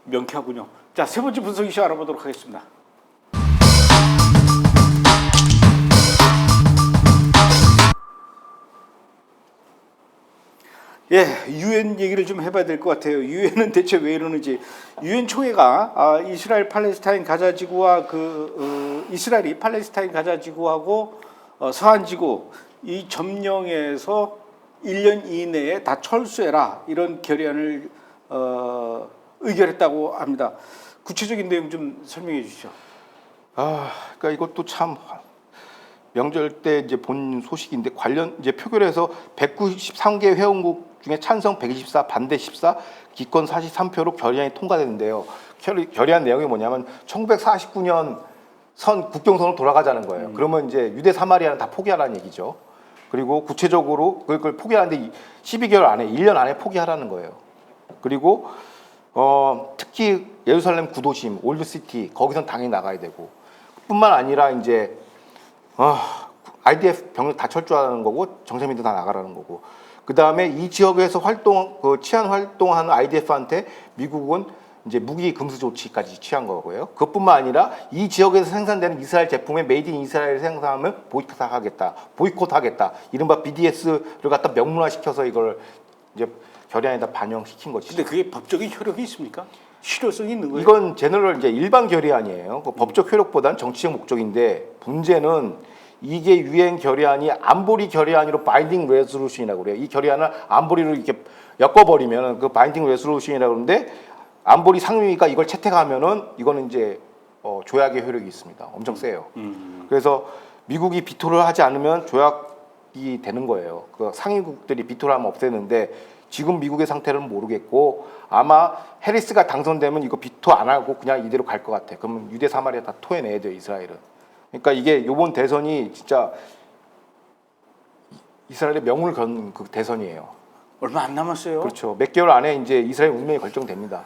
명쾌하군요. 자, 세 번째 분석 이슈 알아보도록 하겠습니다. 예, 유엔 얘기를 좀 해봐야 될 것 같아요. 유엔은 대체 왜 이러는지. 유엔 총회가 이스라엘 팔레스타인 가자 지구와 이스라엘이 팔레스타인 가자 지구하고 서한 지구 이 점령에서 1년 이내에 다 철수해라 이런 결의안을 의결했다고 합니다. 구체적인 내용 좀 설명해 주시죠. 그러니까 이것도 참 명절 때 이제 본 소식인데 관련 이제 표결에서 193개 회원국 중에 찬성 124, 반대 14, 기권 43표로 결의안이 통과됐는데요. 결의안 내용이 뭐냐면 1949년 국경선으로 돌아가자는 거예요. 그러면 이제 유대 사마리아는 다 포기하라는 얘기죠. 그리고 구체적으로 그걸 포기하는데 12개월 안에 1년 안에 포기하라는 거예요. 그리고 특히 예루살렘 구도심 올드시티 거기선 당연히 나가야 되고 뿐만 아니라 이제 IDF 병력 다 철수하는 거고 정세민들 다 나가라는 거고 그 다음에 이 지역에서 치안 활동하는 IDF한테 미국은 이제 무기 금수 조치까지 취한 거고요. 그것뿐만 아니라 이 지역에서 생산되는 이스라엘 제품에 메이드 인 이스라엘 생산하면 보이콧하겠다. 이른바 BDS를 갖다 명문화시켜서 이걸 이제 결의안에다 반영시킨 거죠. 근데 그게 법적인 효력이 있습니까? 실효성이 있는 거예요? 이건 제너럴 이제 일반 결의안이에요. 그 법적 효력보다는 정치적 목적인데 문제는 이게 유엔 결의안이 안보리 결의안으로 바인딩 레졸루션이라고 그래요. 이 결의안을 안보리로 이렇게 엮어버리면 그 바인딩 레졸루션이라고 그러는데 안보리 상임위가 이걸 채택하면은 이거는 이제 조약의 효력이 있습니다. 엄청 세요. 그래서 미국이 비토를 하지 않으면 조약이 되는 거예요. 그 상임국들이 비토를 하면 없애는데 지금 미국의 상태는 모르겠고 아마 해리스가 당선되면 이거 비토 안 하고 그냥 이대로 갈 것 같아. 그러면 유대 사마리아 다 토해내야 돼요, 이스라엘은. 그러니까 이게 이번 대선이 진짜 이스라엘의 명운을 건 그 대선이에요. 얼마 안 남았어요. 그렇죠. 몇 개월 안에 이제 이스라엘 운명이 결정됩니다.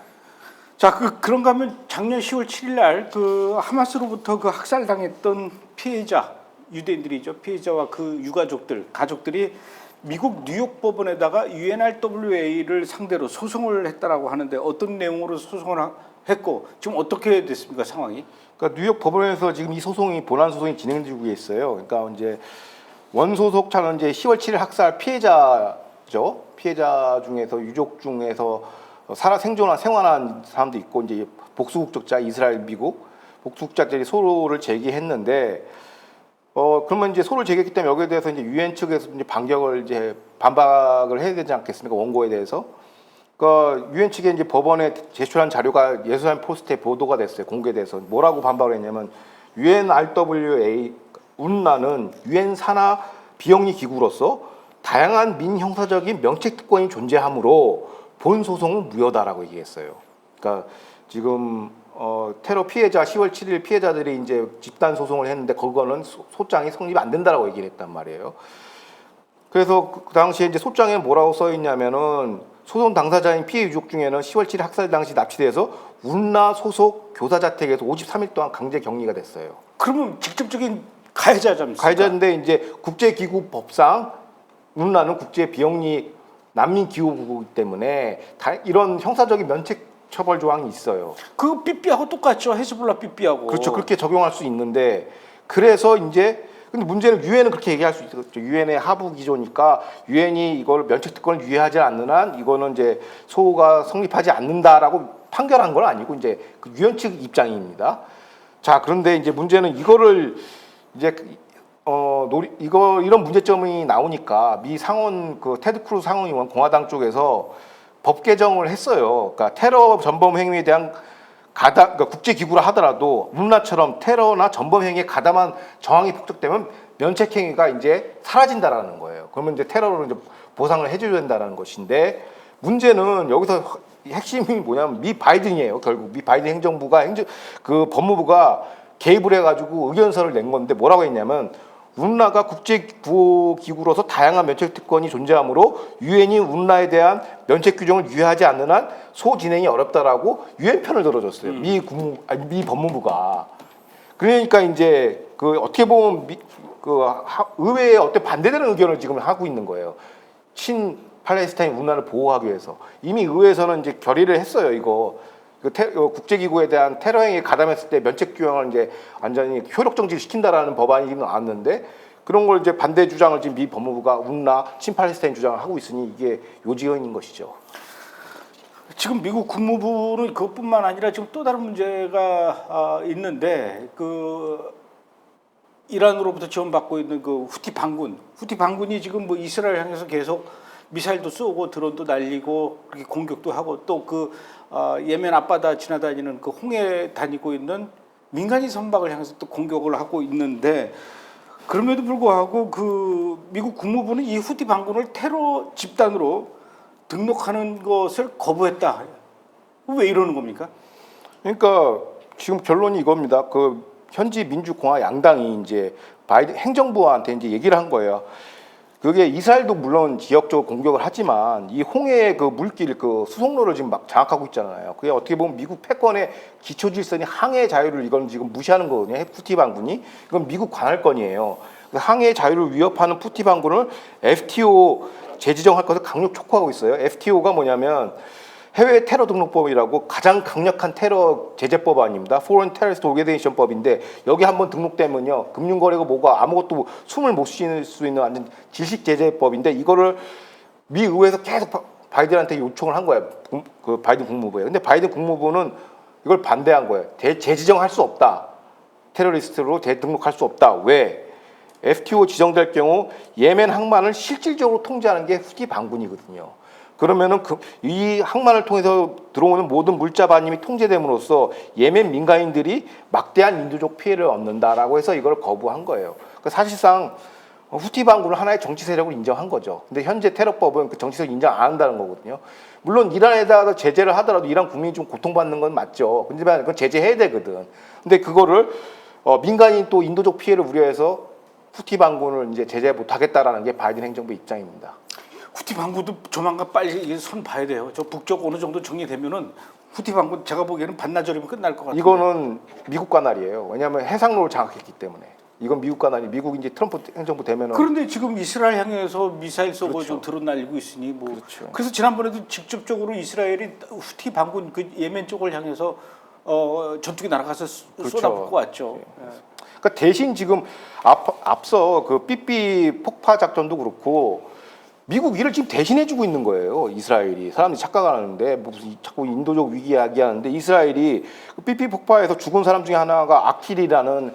자, 그런가 하면 작년 10월 7일 날 그 하마스로부터 그 학살당했던 피해자, 유대인들이죠. 피해자와 그 유가족들, 가족들이 미국 뉴욕 법원에다가 UNRWA를 상대로 소송을 했다라고 하는데 어떤 내용으로 소송을 했고 지금 어떻게 됐습니까, 상황이? 그러니까 뉴욕 법원에서 지금 이 소송이 본안 소송이 진행되고 있어요. 그러니까 이제 원소속차는 이제 10월 7일 학살 피해자죠. 피해자 중에서 유족 중에서 생존한 사람도 있고 이제 복수국적자 이스라엘, 미국 복수국적자들이 소로를 제기했는데 그러면 이제 소를 제기했기 때문에 여기에 대해서 이제 유엔 측에서 이제 반박을 해야 되지 않겠습니까? 원고에 대해서. 그러니까 유엔 측에 이제 법원에 제출한 자료가 예루살렘 포스트에 보도가 됐어요. 공개돼서 뭐라고 반박을 했냐면 UNRWA 운나는 유엔 산하 비영리 기구로서 다양한 민형사적인 명책 특권이 존재하므로 본 소송은 무효다라고 얘기했어요. 그러니까 지금 테러 피해자 10월 7일 피해자들이 이제 집단 소송을 했는데 그거는 소장이 성립 안 된다라고 얘기를 했단 말이에요. 그래서 그 당시에 이제 소장에 뭐라고 써 있냐면은 소송 당사자인 피해 유족 중에는 10월 7일 학살 당시 납치돼서 운나 소속 교사 자택에서 53일 동안 강제 격리가 됐어요. 그러면 직접적인 가해자잖아요. 가해자인데 이제 국제기구법상 운나는 국제 비영리 난민 기후국이기 때문에 이런 형사적인 면책 처벌 조항이 있어요. 그 삐삐하고 똑같죠. 헤즈볼라 삐삐하고. 그렇죠. 그렇게 적용할 수 있는데 그래서 이제 근데 문제는 유엔은 그렇게 얘기할 수 있겠죠. 유엔의 하부 기조니까 유엔이 이걸 면책 특권을 유예하지 않는 한 이거는 이제 소호가 성립하지 않는다라고 판결한 건 아니고 이제 그 유엔 측 입장입니다. 자, 그런데 이제 문제는 이거를 이제 이런 문제점이 나오니까 미 상원 그 테드 크루즈 상원의원 공화당 쪽에서 법 개정을 했어요. 그러니까 테러 전범 행위에 대한 그러니까 국제기구라 하더라도 문나처럼 테러나 전범 행위에 가담한 정황이 폭족되면 면책 행위가 이제 사라진다라는 거예요. 그러면 이제 테러로 이제 보상을 해줘야 된다라는 것인데 문제는 여기서 핵심이 뭐냐면 미 바이든이에요. 결국 미 바이든 행정부가 그 법무부가 개입을 해가지고 의견서를 낸 건데 뭐라고 했냐면 운나가 국제구호기구로서 다양한 면책 특권이 존재하므로 유엔이 운나에 대한 면책 규정을 유예하지 않는 한 소진행이 어렵다라고 유엔 편을 들어줬어요. 미 법무부가. 그러니까 이제 그 어떻게 보면 의회에 어떤 반대되는 의견을 지금 하고 있는 거예요. 친 팔레스타인 운나를 보호하기 위해서 이미 의회에서는 이제 결의를 했어요. 이거. 국제기구에 대한 테러 행위에 가담했을 때 면책 규정을 이제 완전히 효력 정지를 시킨다라는 법안이 나왔는데 그런 걸 이제 반대 주장을 지금 미 법무부가 운나 친팔레스타인 주장을 하고 있으니 이게 요지연인 것이죠. 지금 미국 국무부는 그것뿐만 아니라 지금 또 다른 문제가 있는데 그 이란으로부터 지원받고 있는 그 후티 반군이 지금 뭐 이스라엘 향해서 계속 미사일도 쏘고 드론도 날리고 그렇게 공격도 하고 또 그 예멘 앞바다 지나다니는 그 홍해 다니고 있는 민간인 선박을 향해서 또 공격을 하고 있는데 그럼에도 불구하고 그 미국 국무부는 이 후티 반군을 테러 집단으로 등록하는 것을 거부했다. 왜 이러는 겁니까? 그러니까 지금 결론이 이겁니다. 그 현지 민주공화 양당이 이제 바이든 행정부한테 이제 얘기를 한 거예요. 그게 이스라엘도 물론 지역적으로 공격을 하지만 이 홍해의 그 물길 그 수송로를 지금 막 장악하고 있잖아요. 그게 어떻게 보면 미국 패권의 기초 질서인 항해 자유를 이건 지금 무시하는 거거든요. 후티 반군이 이건 미국 관할권이에요. 항해 자유를 위협하는 후티 반군을 FTO 재지정할 것을 강력 촉구하고 있어요. FTO가 뭐냐면 해외 테러 등록법이라고 가장 강력한 테러 제재법안입니다. Foreign Terrorist Organization법인데 여기 한번 등록되면요 금융거래가 뭐가 아무것도 숨을 못 쉴 수 있는 완전 질식 제재법인데 이거를 미 의회에서 계속 바이든한테 요청을 한 거예요. 그 바이든 국무부에. 근데 바이든 국무부는 이걸 반대한 거예요. 재지정할 수 없다. 테러리스트로 재등록할 수 없다. 왜? FTO 지정될 경우 예멘 항만을 실질적으로 통제하는 게 후티 반군이거든요. 그러면은 이 항만을 통해서 들어오는 모든 물자 반임이 통제됨으로써 예멘 민간인들이 막대한 인도적 피해를 얻는다라고 해서 이걸 거부한 거예요. 그러니까 사실상 후티 반군을 하나의 정치 세력으로 인정한 거죠. 근데 현재 테러법은 그 정치 세력 인정 안 한다는 거거든요. 물론 이란에다가 제재를 하더라도 이란 국민이 좀 고통받는 건 맞죠. 근데 그건 제재해야 되거든. 근데 그거를 민간인 또 인도적 피해를 우려해서 후티 반군을 이제 제재 못하겠다라는 게 바이든 행정부 입장입니다. 후티 반군도 조만간 빨리 선 봐야 돼요. 저 북쪽 어느 정도 정리되면은 후티 반군 제가 보기에는 반나절이면 끝날 것 같아요. 이거는 미국 관할이에요. 왜냐하면 해상로를 장악했기 때문에. 이건 미국 관할이 미국 이제 트럼프 행정부 되면은. 그런데 지금 이스라엘 향해서 미사일 쏘고 그렇죠. 좀 드론 날리고 있으니 뭐. 그렇죠. 그래서 지난번에도 직접적으로 이스라엘이 후티 반군 그 예멘 쪽을 향해서 전투기 날아가서 그렇죠. 쏟아붓고 왔죠. 예. 그러니까 대신 지금 앞서 그 삐삐 폭파 작전도 그렇고. 미국 이를 지금 대신해주고 있는 거예요. 이스라엘이. 사람들이 착각하는데 무슨 자꾸 인도적 위기 이야기하는데 이스라엘이 삐삐 폭파에서 죽은 사람 중에 하나가 아킬이라는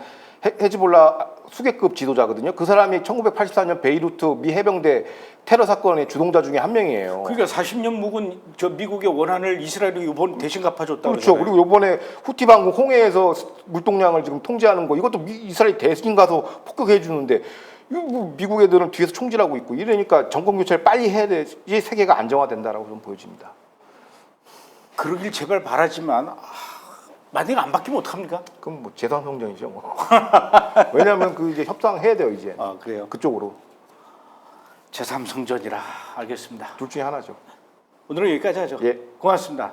헤즈볼라 수계급 지도자거든요. 그 사람이 1984년 베이루트 미 해병대 테러 사건의 주동자 중에 한 명이에요. 그러니까 40년 묵은 저 미국의 원한을 이스라엘이 이번 대신 갚아줬다. 그렇죠. 그러잖아요. 그리고 이번에 후티 반군 홍해에서 물동량을 지금 통제하는 거 이것도 이스라엘 대신 가서 폭격해 주는데 미국 애들은 뒤에서 총질하고 있고 이러니까 정권 교체를 빨리 해야 되지 세계가 안정화된다라고 좀 보여집니다. 그러길 제발 바라지만 만약에 안 바뀌면 어떡합니까? 그럼 뭐 재산 성전이죠. 뭐. 왜냐하면 그 이제 협상해야 돼요 이제. 아 그래요? 그쪽으로. 제3성전이라 알겠습니다. 둘 중에 하나죠. 오늘은 여기까지 하죠. 예. 고맙습니다.